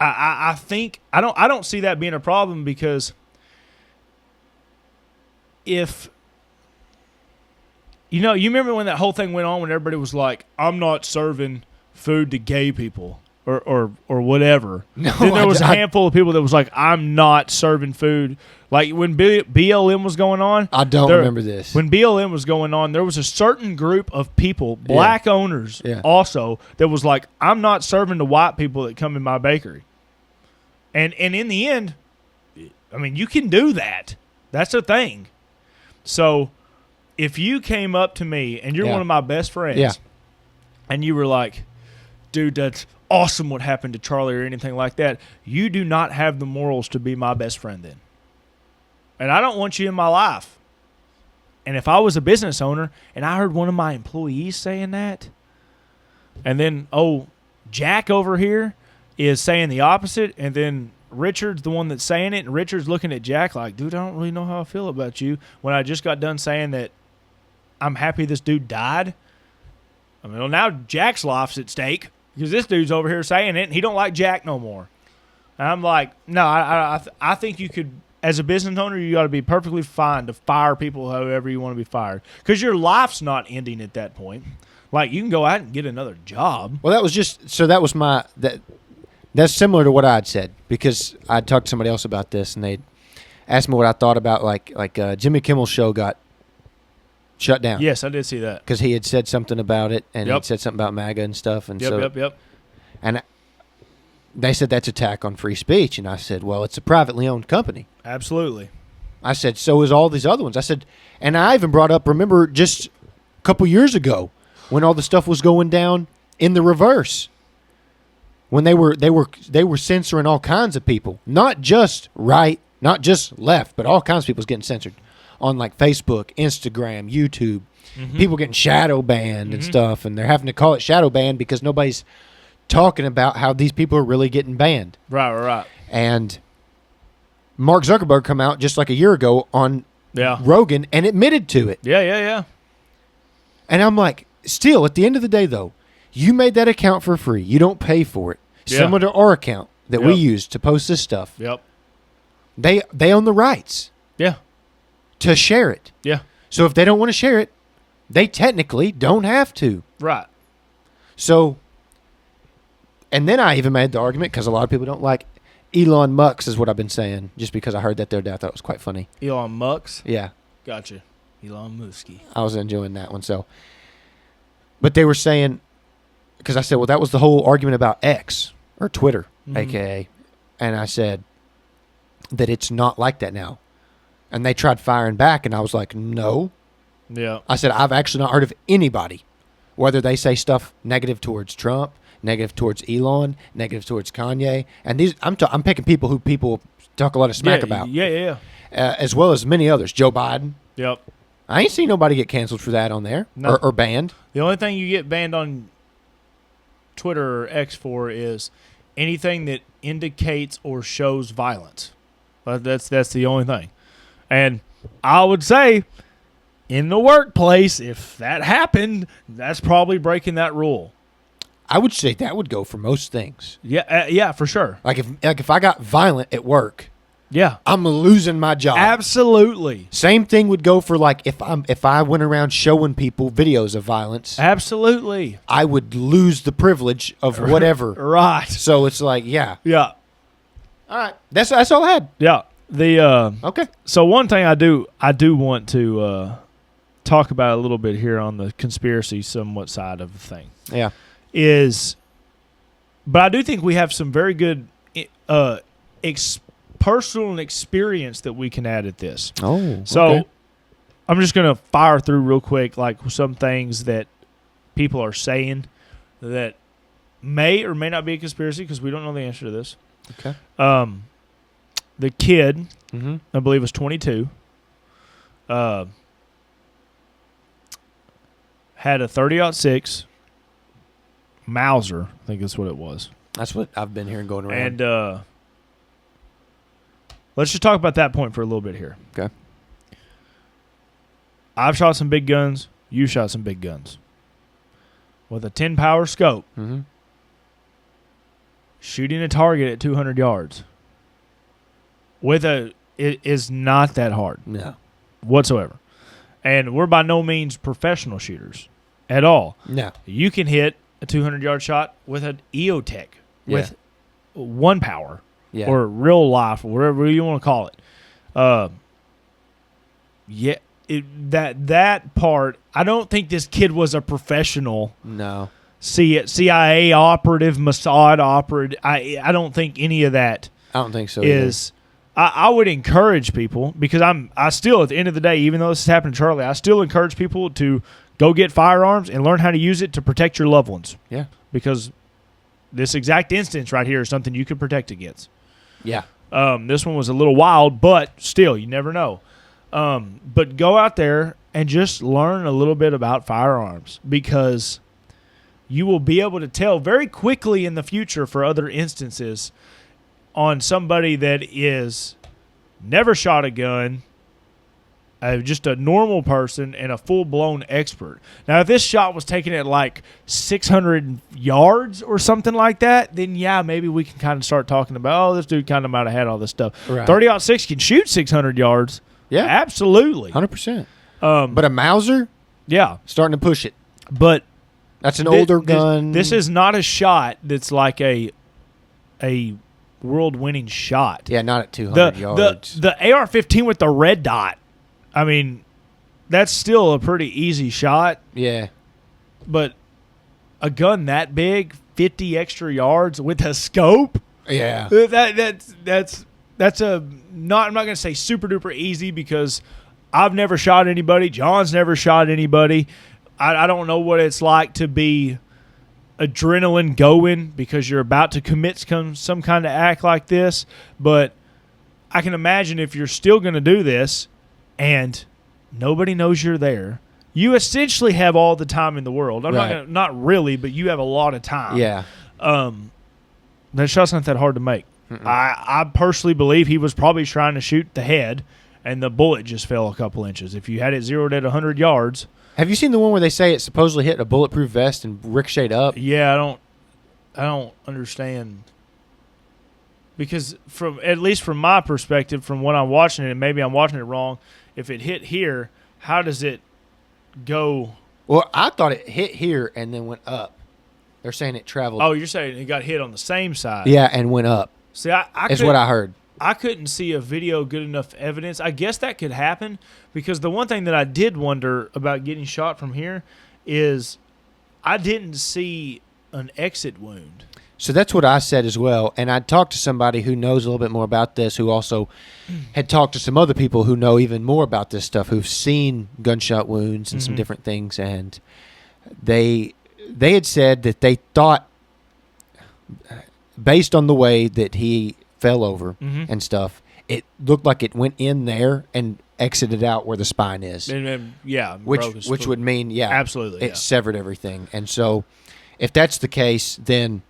I think, I don't see that being a problem, because if, you remember when that whole thing went on when everybody was like, I'm not serving food to gay people or whatever. No, Then there was a handful of people that was like, I'm not serving food. Like when BLM was going on. I don't remember this. When BLM was going on, there was a certain group of people, black owners also, that was like, I'm not serving the white people that come in my bakery. And in the end, I mean, you can do that. That's a thing. So if you came up to me and you're one of my best friends and you were like, dude, that's awesome what happened to Charlie or anything like that, you do not have the morals to be my best friend then. And I don't want you in my life. And if I was a business owner and I heard one of my employees saying that, and then, Jack over here is saying the opposite, and then Richard's the one that's saying it, and Richard's looking at Jack like, dude, I don't really know how I feel about you, when I just got done saying that I'm happy this dude died. I mean, well, now Jack's life's at stake because this dude's over here saying it, and he don't like Jack no more. And I'm like, no, I think you could, as a business owner, you got to be perfectly fine to fire people however you want to be fired, because your life's not ending at that point. Like, you can go out and get another job. Well, that was just, so that was that's similar to what I had said, because I'd talked to somebody else about this, and they asked me what I thought about, like Jimmy Kimmel's show got shut down. Yes, I did see that. Because he had said something about it, and he'd said something about MAGA and stuff. And Yep. And they said that's attack on free speech, and I said, well, it's a privately owned company. Absolutely. I said, so is all these other ones. I said, and I even brought up, remember just a couple years ago when all the stuff was going down in the reverse, when they were censoring all kinds of people, not just right, not just left, but all kinds of people was getting censored on like Facebook, Instagram, YouTube. People getting shadow banned and stuff, and they're having to call it shadow ban because nobody's talking about how these people are really getting banned. Right. And Mark Zuckerberg come out just like a year ago on Rogan and admitted to it. Yeah. And I'm like, still, at the end of the day, though, you made that account for free. You don't pay for it. Yeah. Similar to our account that we use to post this stuff. Yep. They own the rights. Yeah. To share it. Yeah. So if they don't want to share it, they technically don't have to. Right. So, and then I even made the argument, because a lot of people don't like Elon Musk is what I've been saying, just because I heard that the other day. I thought it was quite funny. Elon Musk? Yeah. Gotcha. Elon Muskie. I was enjoying that one. So, but they were saying, because I said, well, that was the whole argument about X or Twitter, AKA. And I said that it's not like that now. And they tried firing back, and I was like, no. Yeah. I said, I've actually not heard of anybody, whether they say stuff negative towards Trump, negative towards Elon, negative towards Kanye. And these, I'm picking people who people talk a lot of smack about. Yeah. As well as many others. Joe Biden. Yep. I ain't seen nobody get canceled for that on there or banned. The only thing you get banned on Twitter or X for is anything that indicates or shows violence. That's the only thing. And I would say in the workplace, if that happened, that's probably breaking that rule. I would say that would go for most things. Yeah, for sure. Like if I got violent at work, yeah, I'm losing my job. Absolutely. Same thing would go for like if I went around showing people videos of violence. Absolutely. I would lose the privilege of whatever. Right. So it's like, yeah. Yeah. All right. That's all I had. Yeah. Okay. So one thing I do want to talk about a little bit here on the conspiracy somewhat side of the thing. Yeah. But I do think we have some very good personal experience that we can add at this. Oh, so okay. I'm just going to fire through real quick, like some things that people are saying that may or may not be a conspiracy because we don't know the answer to this. Okay. The kid, I believe, was 22. Had a 30-06 Mauser, I think that's what it was. That's what I've been hearing going around. And let's just talk about that point for a little bit here. Okay. I've shot some big guns. You shot some big guns. With a 10-power scope, shooting a target at 200 yards it is not that hard. No. Whatsoever. And we're by no means professional shooters at all. No. You can hit a 200-yard shot with an EOTech with 1 power or real life or whatever you want to call it. That part, I don't think this kid was a professional. No. CIA operative, Mossad operative. I don't think any of that. I don't think so. Is. I would encourage people because I still at the end of the day, even though this has happened to Charlie, I still encourage people to go get firearms and learn how to use it to protect your loved ones. Yeah. Because this exact instance right here is something you can protect against. Yeah. This one was a little wild, but still, you never know. But go out there and just learn a little bit about firearms because you will be able to tell very quickly in the future for other instances on somebody that is never shot a gun, just a normal person and a full-blown expert. Now, if this shot was taken at like 600 yards or something like that, then yeah, maybe we can kind of start talking about, this dude kind of might have had all this stuff. Right. 30-06 can shoot 600 yards. Yeah. Absolutely. 100%. But a Mauser? Yeah. Starting to push it. But that's an older gun. This is not a shot that's like a world-winning shot. Yeah, not at 200 yards. The AR-15 with the red dot, I mean, that's still a pretty easy shot. Yeah. But a gun that big, 50 extra yards with a scope? Yeah. That's a not. I'm not going to say super duper easy because I've never shot anybody. John's never shot anybody. I don't know what it's like to be adrenaline going because you're about to commit some kind of act like this. But I can imagine if you're still going to do this and nobody knows you're there, you essentially have all the time in the world. Not really, but you have a lot of time. Yeah. That shot's not that hard to make. I personally believe he was probably trying to shoot the head, and the bullet just fell a couple inches. If you had it zeroed at 100 yards. Have you seen the one where they say it supposedly hit a bulletproof vest and ricocheted up? Yeah, I don't understand. Because at least from my perspective, from when I'm watching it, and maybe I'm watching it wrong, if it hit here, how does it go? Well, I thought it hit here and then went up. They're saying it traveled. Oh, you're saying it got hit on the same side. Yeah, and went up. See, is what I heard. I couldn't see a video good enough evidence. I guess that could happen because the one thing that I did wonder about getting shot from here is I didn't see an exit wound. So that's what I said as well. And I talked to somebody who knows a little bit more about this, who also had talked to some other people who know even more about this stuff, who've seen gunshot wounds and some different things. And they had said that they thought, based on the way that he fell over and stuff, it looked like it went in there and exited out where the spine is. And which would mean, absolutely, it severed everything. And so if that's the case, then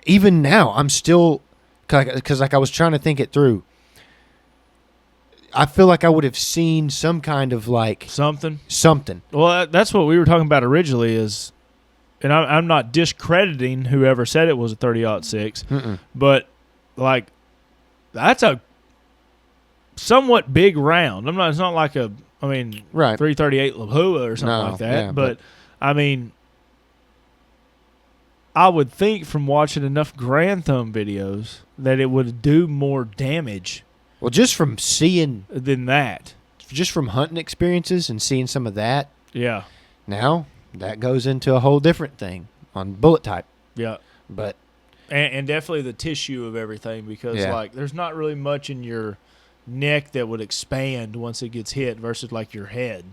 even now I'm still, because like I was trying to think it through, I feel like I would have seen some kind of like something. Well, that's what we were talking about originally is, and I'm not discrediting whoever said it was a 30-06, but like that's a somewhat big round. It's not like a, right, 338 Lahua or something like that. Yeah, but I mean, I would think from watching enough Grand Thumb videos that it would do more damage. Well, just from seeing than that, just from hunting experiences and seeing some of that. Yeah. Now that goes into a whole different thing on bullet type. Yeah. But and definitely the tissue of everything because like there's not really much in your neck that would expand once it gets hit versus like your head.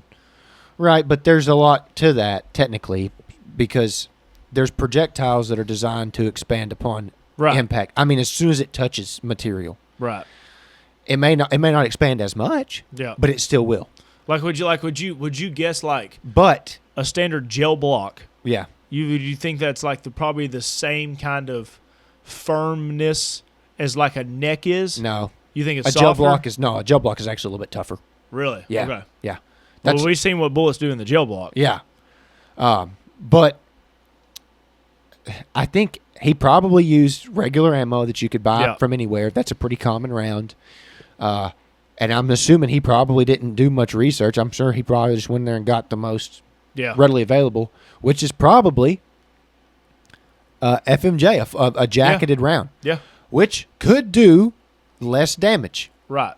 Right, but there's a lot to that technically because there's projectiles that are designed to expand upon impact. As soon as it touches material. Right. It may not expand as much. Yeah. But it still will. Would you guess but a standard gel block? Yeah. You think that's like probably the same kind of firmness as like a neck is? No. You think it's a softer? A gel block is actually a little bit tougher. Really? Yeah. Okay. Yeah. Well, we've seen what bullets do in the gel block. Yeah. But I think he probably used regular ammo that you could buy from anywhere. That's a pretty common round. And I'm assuming he probably didn't do much research. I'm sure he probably just went there and got the most readily available, which is probably FMJ, a jacketed round. Yeah. Which could do less damage. Right.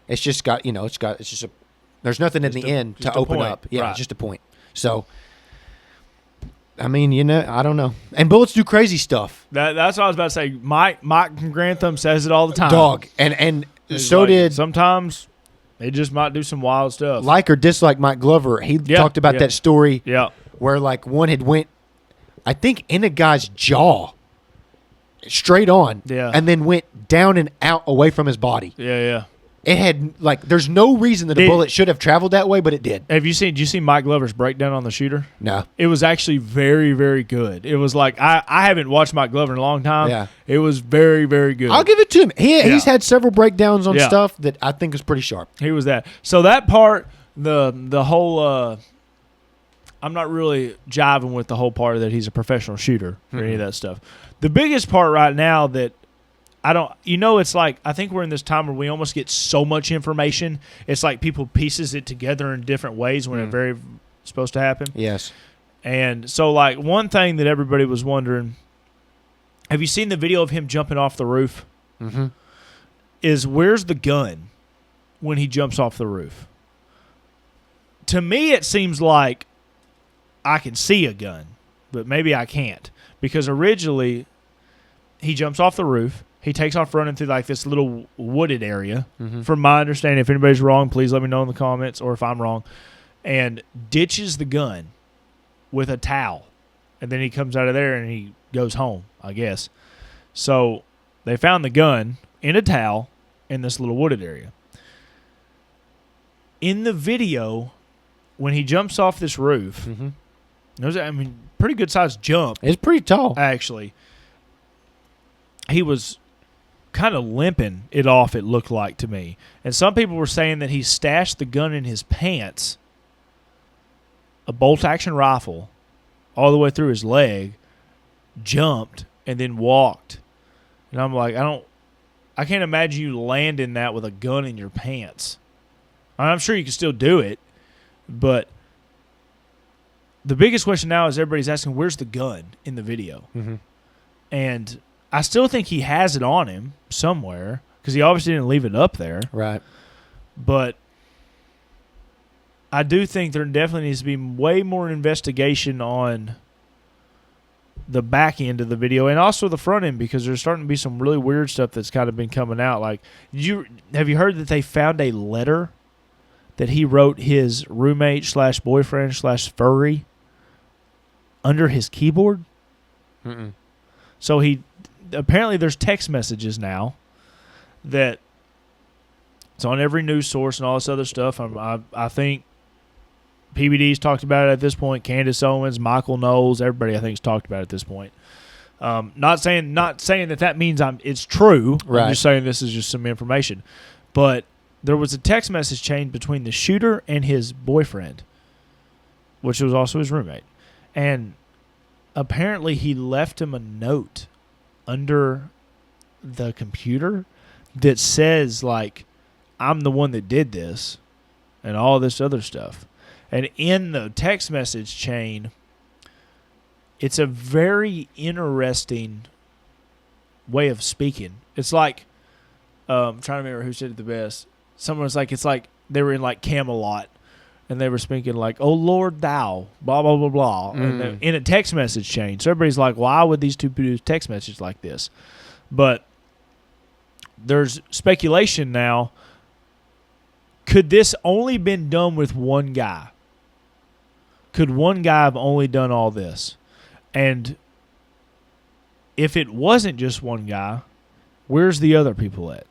It's just got, there's nothing in the end to open up. Yeah, it's just a point. So, I don't know. And bullets do crazy stuff. That's what I was about to say. Mike from Grantham says it all the time. Dog. And so did... Sometimes they just might do some wild stuff. Like or dislike Mike Glover. He talked about that story where like one had went, I think, in a guy's jaw. Straight on. Yeah. And then went down and out away from his body. Yeah. It had, there's no reason that a bullet should have traveled that way, but it did. Did you see Mike Glover's breakdown on the shooter? No. It was actually very, very good. It was like, I haven't watched Mike Glover in a long time. Yeah. It was very, very good. I'll give it to him. He's had several breakdowns on stuff that I think is pretty sharp. He was that. So that part, the whole, I'm not really jiving with the whole part that he's a professional shooter or any of that stuff. The biggest part right now that it's like, I think we're in this time where we almost get so much information. It's like people pieces it together in different ways when it's very supposed to happen. Yes. And so like one thing that everybody was wondering, have you seen the video of him jumping off the roof? Mm-hmm. Is where's the gun when he jumps off the roof? To me, it seems like I can see a gun, but maybe I can't. Because originally, he jumps off the roof. He takes off running through like this little wooded area. Mm-hmm. From my understanding, if anybody's wrong, please let me know in the comments, or if I'm wrong. And ditches the gun with a towel. And then he comes out of there and he goes home, I guess. So they found the gun in a towel in this little wooded area. In the video, when he jumps off this roof, It was, I mean, pretty good sized jump. It's pretty tall. Actually, he was kind of limping it off, it looked like to me. And some people were saying that he stashed the gun in his pants, a bolt-action rifle, all the way through his leg, jumped, and then walked. And I'm like, I can't imagine you landing that with a gun in your pants. I'm sure you can still do it, but the biggest question now is everybody's asking, where's the gun in the video? Mm-hmm. And I still think he has it on him somewhere because he obviously didn't leave it up there. Right. But I do think there definitely needs to be way more investigation on the back end of the video and also the front end, because there's starting to be some really weird stuff that's kind of been coming out. Like, have you heard that they found a letter that he wrote his roommate / boyfriend / furry under his keyboard? Mm-mm. So apparently there's text messages now that it's on every news source and all this other stuff. I think PBD's talked about it at this point. Candace Owens, Michael Knowles, everybody I think has talked about it at this point. Not saying that means it's true. Right. I'm just saying this is just some information. But there was a text message chain between the shooter and his boyfriend, which was also his roommate. And apparently he left him a note under the computer that says, like, I'm the one that did this and all this other stuff. And in the text message chain, it's a very interesting way of speaking. It's like, I'm trying to remember who said it the best. Someone was like, it's like they were in like Camelot and they were speaking like, oh Lord thou, blah, blah, blah, blah, and in a text message chain. So everybody's like, why would these two do text messages like this? But there's speculation now. Could this only been done with one guy? Could one guy have only done all this? And if it wasn't just one guy, where's the other people at?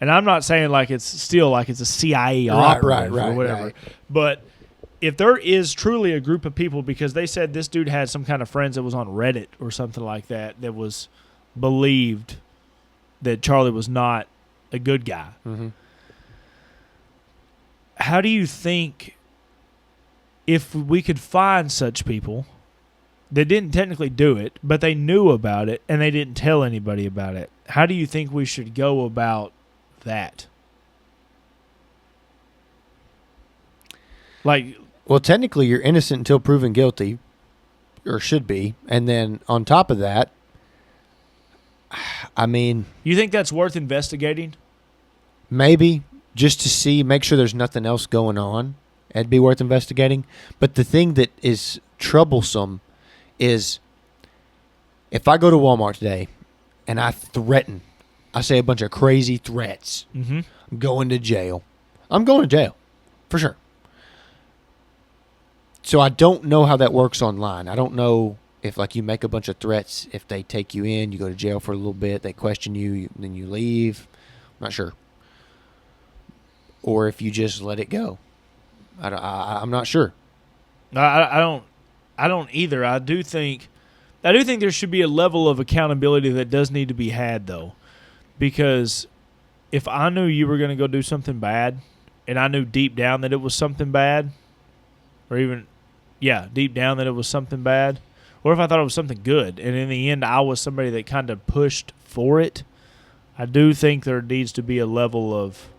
And I'm not saying like it's still like it's a CIA operative or whatever. Right. But if there is truly a group of people, because they said this dude had some kind of friends that was on Reddit or something like that was believed that Charlie was not a good guy. Mm-hmm. How do you think, if we could find such people that didn't technically do it, but they knew about it and they didn't tell anybody about it, how do you think we should go about that? Like, well, technically you're innocent until proven guilty, or should be. And then on top of that, I mean, you think that's worth investigating? Maybe, just to see, make sure there's nothing else going on. It'd be worth investigating. But the thing that is troublesome is if I go to Walmart today and I say a bunch of crazy threats, mm-hmm. I'm going to jail. I'm going to jail, for sure. So I don't know how that works online. I don't know if, like, you make a bunch of threats, if they take you in, you go to jail for a little bit, they question you, then you leave. I'm not sure. Or if you just let it go. I'm not sure. I don't either. I do think there should be a level of accountability that does need to be had, though. Because if I knew you were going to go do something bad, and I knew deep down that it was something bad, or even, deep down that it was something bad, or if I thought it was something good, and in the end I was somebody that kind of pushed for it, I do think there needs to be a level of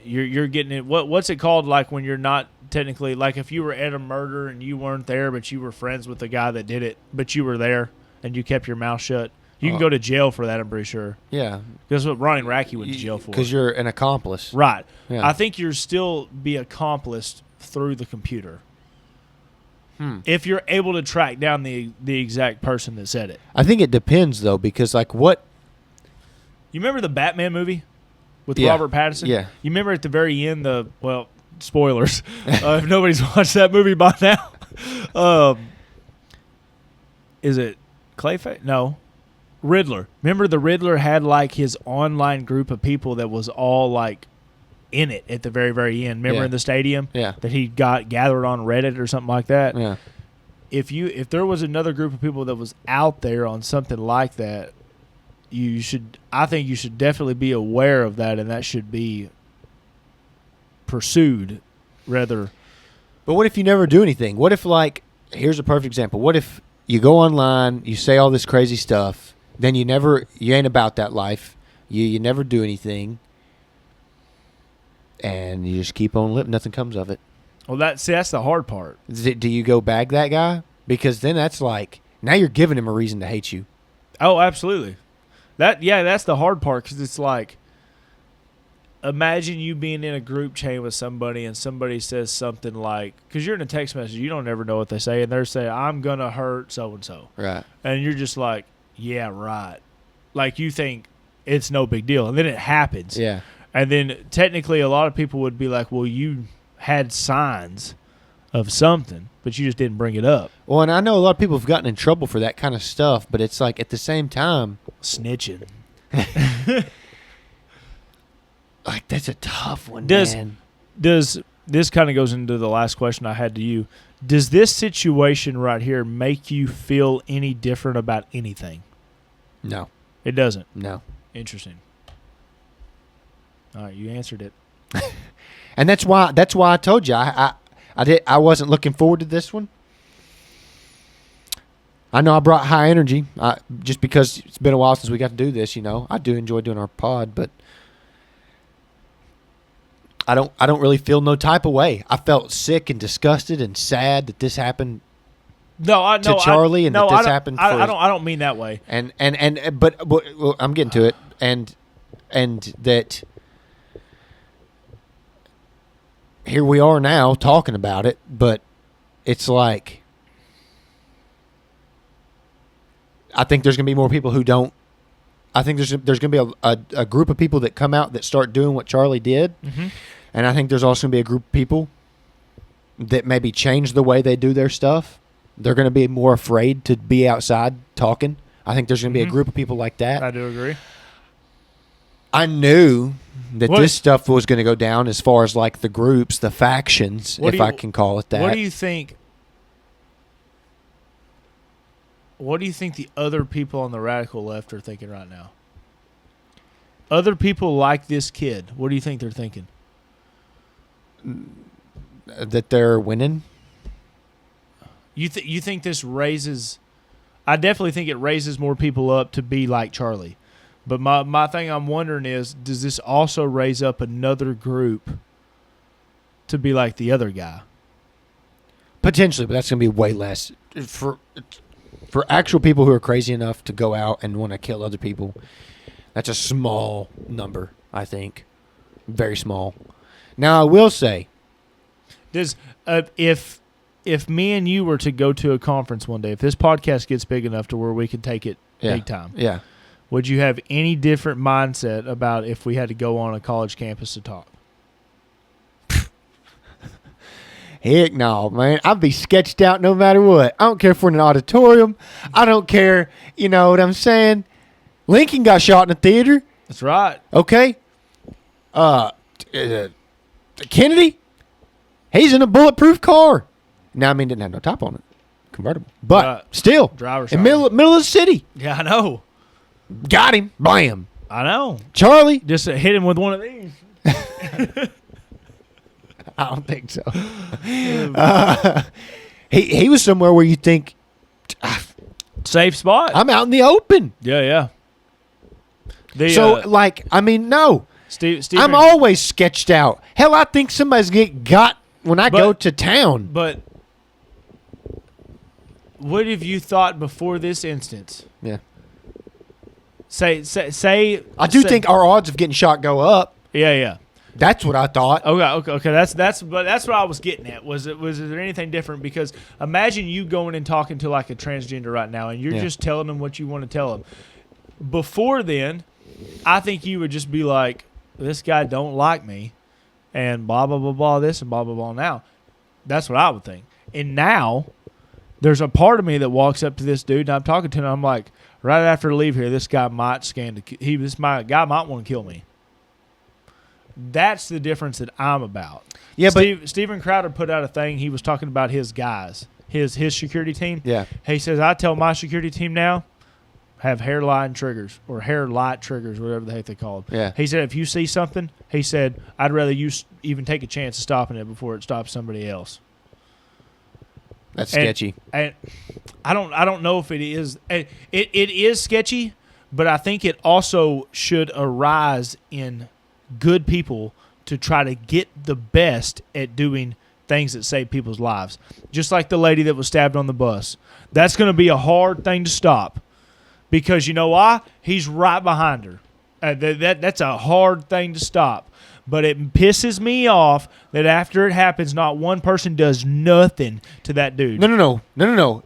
you're getting it. What's it called? Like when you're not technically, like if you were at a murder and you weren't there, but you were friends with the guy that did it, but you were there and you kept your mouth shut. You can go to jail for that, I'm pretty sure. Yeah. That's what Ronnie Racky went to jail for. Because you're an accomplice. Right. Yeah. I think you're still be accomplished through the computer. If you're able to track down the exact person that said it. I think it depends, though, because, like, what... You remember the Batman movie with Robert Pattinson? Yeah. You remember at the very end, spoilers, if nobody's watched that movie by now. Is it Clayface? No. Riddler. Remember the Riddler had, like, his online group of people that was all, like, in it at the very, very end. Remember Yeah. in the stadium Yeah. that he got gathered on Reddit or something like that? Yeah. If there was another group of people that was out there on something like that, I think you should definitely be aware of that, and that should be pursued rather. But what if you never do anything? What if, like, here's a perfect example. What if you go online, you say all this crazy stuff, then you ain't about that life. You never do anything, and you just keep on living. Nothing comes of it. Well, that's the hard part. Do you go bag that guy? Because then that's like, now you're giving him a reason to hate you. Oh, absolutely. That's the hard part, because it's like, imagine you being in a group chain with somebody and somebody says something like, because you're in a text message, you don't ever know what they say, and they're saying, I'm going to hurt so-and-so. Right. And you're just like, yeah, right. Like, you think it's no big deal, and then it happens. Yeah. And then technically a lot of people would be like, well, you had signs of something, but you just didn't bring it up. Well, and I know a lot of people have gotten in trouble for that kind of stuff, but it's like, at the same time, Snitching. like, that's a tough one, Does this kind of goes into the last question I had to you. Does this situation right here make you feel any different about anything? No. It doesn't. No. Interesting. All right, you answered it. And that's why I told you I wasn't looking forward to this one. I know I brought high energy, just because it's been a while since we got to do this. I do enjoy doing our pod, but I don't really feel no type of way. I felt sick and disgusted and sad that this happened. To Charlie, and that this happened. I don't mean that way. But well, I'm getting to it, and that here we are now talking about it, but it's like, I think there's gonna be more people who don't. I think there's gonna be a group of people that come out that start doing what Charlie did, and I think there's also gonna be a group of people that maybe change the way they do their stuff. They're going to be more afraid to be outside talking. I think there's going to be a group of people like that. I do agree. I knew that this stuff was going to go down as far as like the groups, the factions, if I can call it that. What do you think? What do you think the other people on the radical left are thinking right now? Other people like this kid. What do you think they're thinking? That they're winning? You think this raises? I definitely think it raises more people up to be like Charlie. But my thing I'm wondering is, does this also raise up another group to be like the other guy? Potentially, but that's going to be way less. For actual people who are crazy enough to go out and want to kill other people, that's a small number, I think. Very small. Now, I will say, does if me and you were to go to a conference one day, if this podcast gets big enough to where we can take it big time, would you have any different mindset about if we had to go on a college campus to talk? Heck no, man. I'd be sketched out no matter what. I don't care if we're in an auditorium. I don't care. You know what I'm saying? Lincoln got shot in a theater. That's right. Okay. Kennedy, he's in a bulletproof car. Now, I mean, didn't have no top on it. Convertible. But still, driver's in middle of the city. Yeah, I know. Got him. Blam. I know. Charlie. Just hit him with one of these. I don't think so. He was somewhere where you think, safe spot. I'm out in the open. Yeah. No. Steve, I'm always sketched out. Hell, I think somebody's got when I go to town. But what have you thought before this instance? Yeah. Say. I do think our odds of getting shot go up. Yeah. That's what I thought. Okay. That's what I was getting at. Was there anything different? Because imagine you going and talking to like a transgender right now, and you're just telling them what you want to tell them. Before then, I think you would just be like, "This guy don't like me," and blah blah blah blah this and blah blah blah. Now, that's what I would think. And now, there's a part of me that walks up to this dude, and I'm talking to him. And I'm like, right after I leave here, this guy might guy might want to kill me. That's the difference that I'm about. Yeah, but Steven Crowder put out a thing. He was talking about his guys, his security team. yeah, He says, I tell my security team now, have hairline triggers or hair light triggers, whatever the heck they call them. yeah. He said, if you see something, he said, I'd rather you even take a chance of stopping it before it stops somebody else. That's sketchy. And I don't know if it is. It is sketchy, but I think it also should arise in good people to try to get the best at doing things that save people's lives. Just like the lady that was stabbed on the bus. That's going to be a hard thing to stop because you know why? He's right behind her. That's a hard thing to stop. But it pisses me off that after it happens, not one person does nothing to that dude. No.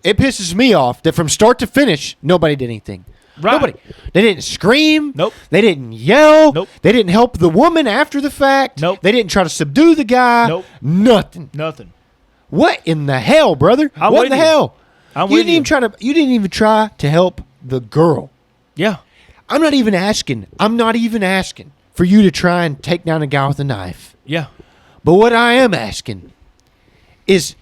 It pisses me off that from start to finish, nobody did anything. Right. Nobody. They didn't scream. Nope. They didn't yell. Nope. They didn't help the woman after the fact. Nope. They didn't try to subdue the guy. Nope. Nothing. What in the hell, brother? I'm what with in the you. hell? I'm You with didn't even try to help the girl. Yeah. I'm not even asking for you to try and take down a guy with a knife. Yeah. But what I am asking is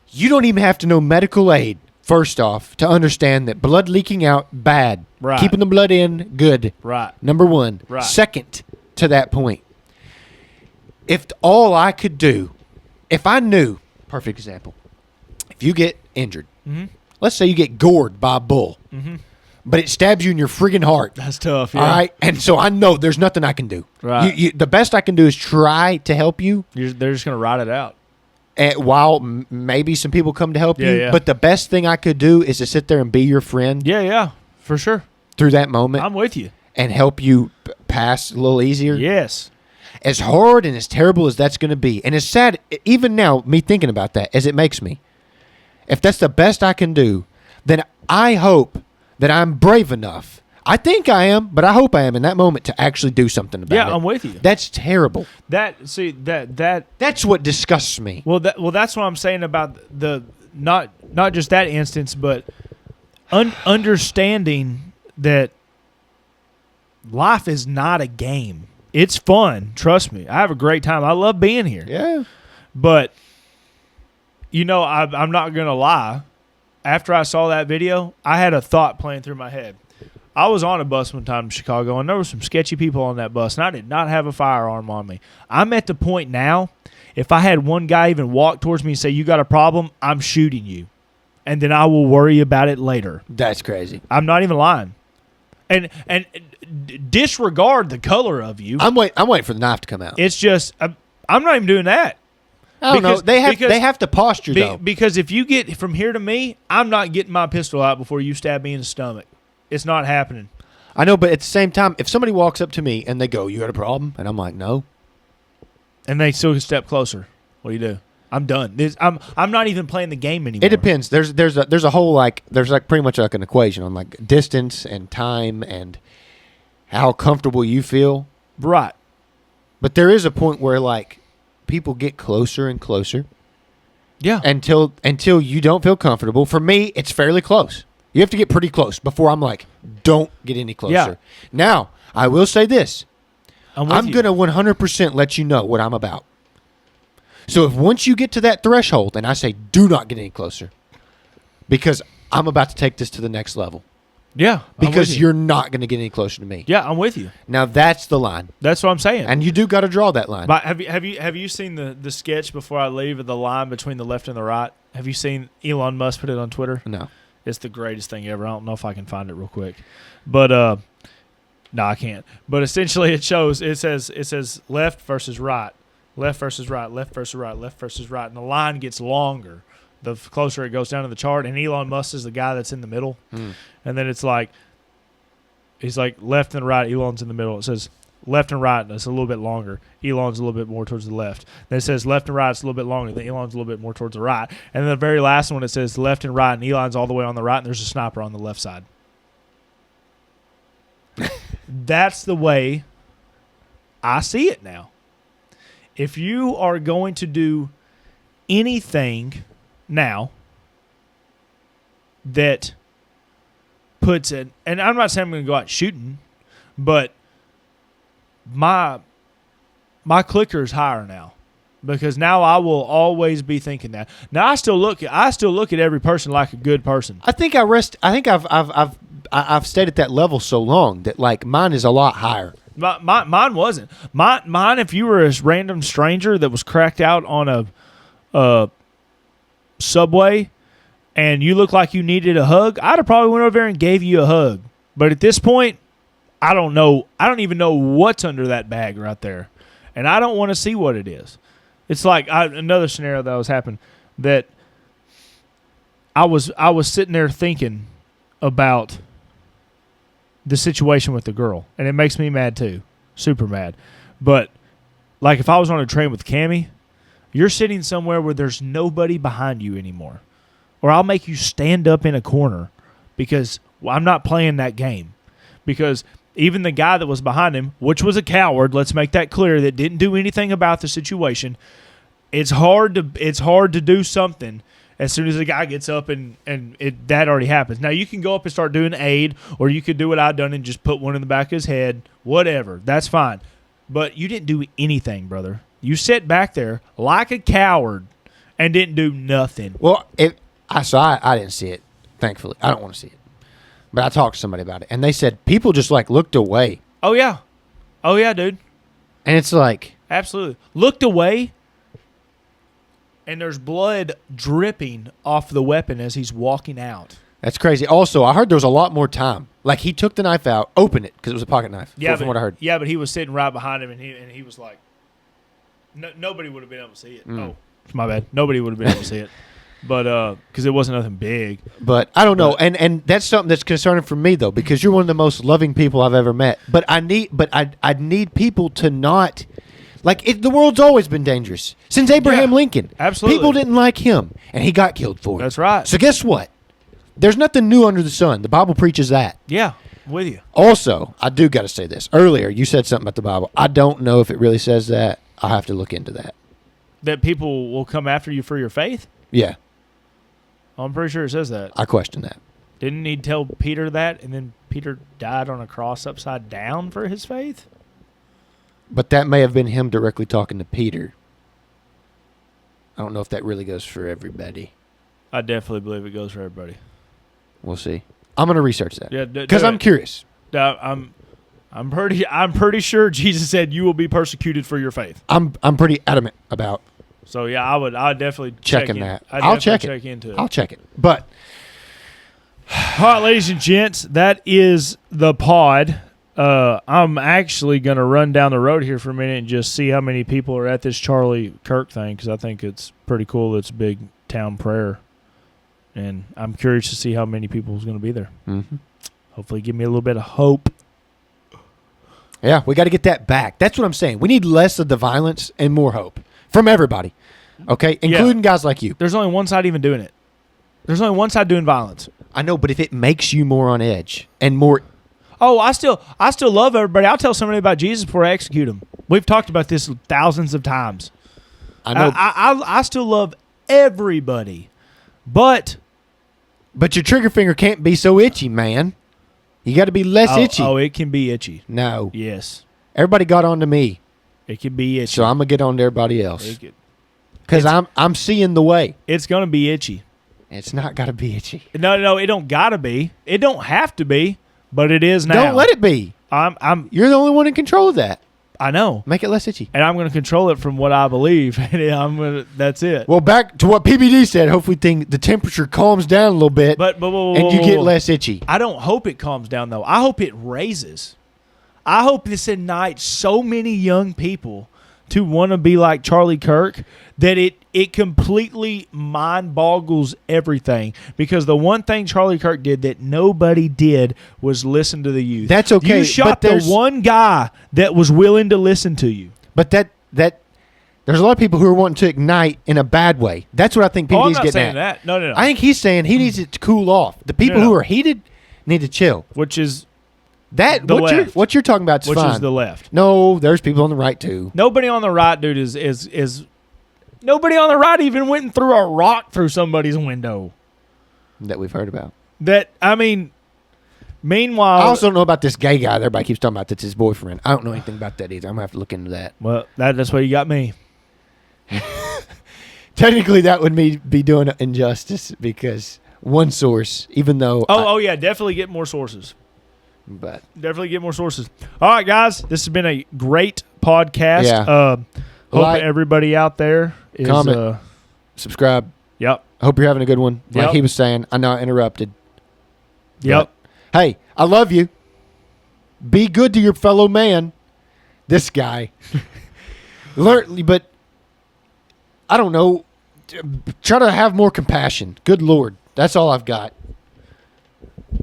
you don't even have to know medical aid, first off, to understand that blood leaking out, bad. Right. Keeping the blood in, good. Right. Number one. Right. Second to that point, if all I could do, if I knew, perfect example, if you get injured, let's say you get gored by a bull, but it stabs you in your friggin' heart. That's tough. Yeah. All right, and so I know there's nothing I can do. Right. The best I can do is try to help you. They're just gonna ride it out. While maybe some people come to help you, Yeah. but the best thing I could do is to sit there and be your friend Yeah, for sure. through that moment I'm with you. and help you pass a little easier. Yes. As hard and as terrible as that's going to be, and as sad, even now, me thinking about that, as it makes me, if that's the best I can do, then I hope that I'm brave enough. I think I am, but I hope I am in that moment to actually do something about it. Yeah, I'm with you. That's terrible. That's what disgusts me. Well, that's what I'm saying about the not just that instance, but understanding that life is not a game. It's fun. Trust me. I have a great time. I love being here. Yeah. But, I'm not going to lie. After I saw that video, I had a thought playing through my head. I was on a bus one time in Chicago, and there were some sketchy people on that bus, and I did not have a firearm on me. I'm at the point now, if I had one guy even walk towards me and say, you got a problem, I'm shooting you. And then I will worry about it later. That's crazy. I'm not even lying. And disregard the color of you. I'm waiting for the knife to come out. It's just I'm not even doing that. I don't know. They have to posture though. Because if you get from here to me, I'm not getting my pistol out before you stab me in the stomach. It's not happening. I know, but at the same time, if somebody walks up to me and they go, "You got a problem?" and I'm like, "No," and they still step closer, what do? I'm done. I'm not even playing the game anymore. It depends. There's a whole there's pretty much like an equation on like distance and time and how comfortable you feel. Right. But there is a point where like people get closer and closer. Yeah. Until you don't feel comfortable. For me, it's fairly close. You have to get pretty close before I'm like, don't get any closer. Yeah. Now, I will say this. I'm going to 100% let you know what I'm about. So if once you get to that threshold and I say, do not get any closer because I'm about to take this to the next level. Yeah. Because you're not going to get any closer to me. Yeah, I'm with you. Now that's the line. That's what I'm saying. And you do got to draw that line. But have you seen the sketch before I leave of the line between the left and the right? Have you seen Elon Musk put it on Twitter? No. It's the greatest thing ever. I don't know if I can find it real quick. But no, I can't. But essentially it says left versus right. Left versus right, left versus right, left versus right. And the line gets longer the closer it goes down to the chart. And Elon Musk is the guy that's in the middle. And then it's like, he's like left and right, Elon's in the middle. It says left and right, and it's a little bit longer. Elon's a little bit more towards the left. Then it says left and right, it's a little bit longer. Then Elon's a little bit more towards the right. And then the very last one, it says left and right, and Elon's all the way on the right, and there's a sniper on the left side. That's the way I see it now. If you are going to do anything now that puts it, and I'm not saying I'm going to go out shooting, but my my clicker is higher now. Because now I will always be thinking that. Now I still look at every person like a good person. I think I've stayed at that level so long that like mine is a lot higher. Mine wasn't. Mine, if you were a random stranger that was cracked out on a subway and you looked like you needed a hug, I'd have probably went over there and gave you a hug. But at this point, I don't know. I don't even know what's under that bag right there, and I don't want to see what it is. It's like another scenario that was happening that I was sitting there thinking about the situation with the girl, and it makes me mad too, super mad. But like if I was on a train with Cammie, you're sitting somewhere where there's nobody behind you anymore, or I'll make you stand up in a corner because I'm not playing that game. Because even the guy that was behind him, which was a coward, let's make that clear, that didn't do anything about the situation. It's hard to do something as soon as the guy gets up and that already happens. Now, you can go up and start doing aid, or you could do what I've done and just put one in the back of his head, whatever. That's fine. But you didn't do anything, brother. You sat back there like a coward and didn't do nothing. Well, I didn't see it, thankfully. I don't want to see it. But I talked to somebody about it, and they said people just, like, looked away. Oh, yeah. Oh, yeah, dude. And it's like... Absolutely. Looked away, and there's blood dripping off the weapon as he's walking out. That's crazy. Also, I heard there was a lot more time. Like, he took the knife out, opened it, because it was a pocket knife, from what I heard. Yeah, but he was sitting right behind him, and he was like... nobody would have been able to see it. Oh, it's my bad. Nobody would have been able to see it. But because it wasn't nothing big. But I don't know, and that's something that's concerning for me though, because you're one of the most loving people I've ever met. But I need people to not the world's always been dangerous since Abraham Lincoln. Absolutely, people didn't like him, and he got killed for it. That's right. So guess what? There's nothing new under the sun. The Bible preaches that. Yeah, with you. Also, I do got to say this. Earlier, you said something about the Bible. I don't know if it really says that. I'll have to look into that. That people will come after you for your faith? Yeah. I'm pretty sure it says that. I question that. Didn't he tell Peter that, and then Peter died on a cross upside down for his faith? But that may have been him directly talking to Peter. I don't know if that really goes for everybody. I definitely believe it goes for everybody. We'll see. I'm going to research that. Yeah, because I'm curious. I'm pretty sure Jesus said you will be persecuted for your faith. I'm pretty adamant about. So yeah, I would definitely checking that. I'll check into it. I'll check it. But all right, ladies and gents, that is the pod. I'm actually going to run down the road here for a minute and just see how many people are at this Charlie Kirk thing, because I think it's pretty cool. It's a big town prayer, and I'm curious to see how many people is going to be there. Mm-hmm. Hopefully, give me a little bit of hope. Yeah, we got to get that back. That's what I'm saying. We need less of the violence and more hope from everybody, okay, including guys like you. There's only one side even doing it. There's only one side doing violence. I know, but if it makes you more on edge and more... Oh, I still love everybody. I'll tell somebody about Jesus before I execute them. We've talked about this thousands of times. I know. I still love everybody, but your trigger finger can't be so itchy, man. You got to be less itchy. Oh, it can be itchy. No. Yes. Everybody got on to me. It can be itchy. So I'm going to get on to everybody else. Because I'm seeing the way. It's going to be itchy. It's not got to be itchy. No, it don't got to be. It don't have to be, but it is now. Don't let it be. You're the only one in control of that. I know. Make it less itchy. And I'm going to control it from what I believe. That's it. Well, back to what PBD said. Hopefully the temperature calms down a little bit and you get less itchy. I don't hope it calms down, though. I hope it raises. I hope this ignites so many young people to want to be like Charlie Kirk that it completely mind boggles everything. Because the one thing Charlie Kirk did that nobody did was listen to the youth. That's okay. You shot the one guy that was willing to listen to you. But that there's a lot of people who are wanting to ignite in a bad way. That's what I think PBD's getting saying at. That. No. I think he's saying he needs it to cool off. The people who are heated need to chill. Which is that the left. What you're talking about is which fine. Is the left. No, there's people on the right too. Nobody on the right, dude, is nobody on the right even went and threw a rock through somebody's window. That we've heard about. That, I mean, Meanwhile, I also don't know about this gay guy that everybody keeps talking about that's his boyfriend. I don't know anything about that either. I'm going to have to look into that. well, that's why you got me. Technically, that would be doing injustice because one source, even though... Oh, yeah, definitely get more sources. But Definitely get more sources. All right, guys, this has been a great podcast. Yeah. Hope Like, everybody out there is... comment. Subscribe. Yep. I hope you're having a good one. Like Yep. he was saying, I know I interrupted. Yep. But, hey, I love you. Be good to your fellow man. This guy. Learn, but I don't know. Try to have more compassion. Good Lord. That's all I've got.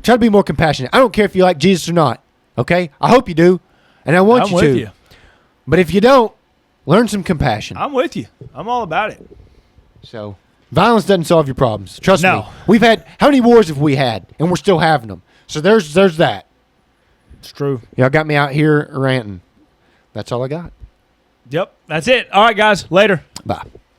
Try to be more compassionate. I don't care if you like Jesus or not. Okay? I hope you do. And I want I'm you with to. you. But if you don't, learn some compassion. I'm with you. I'm all about it. So, violence doesn't solve your problems. Trust No. me. We've had, how many wars have we had? And we're still having them. So there's that. It's true. Y'all got me out here ranting. That's all I got. Yep. That's it. All right, guys. Later. Bye.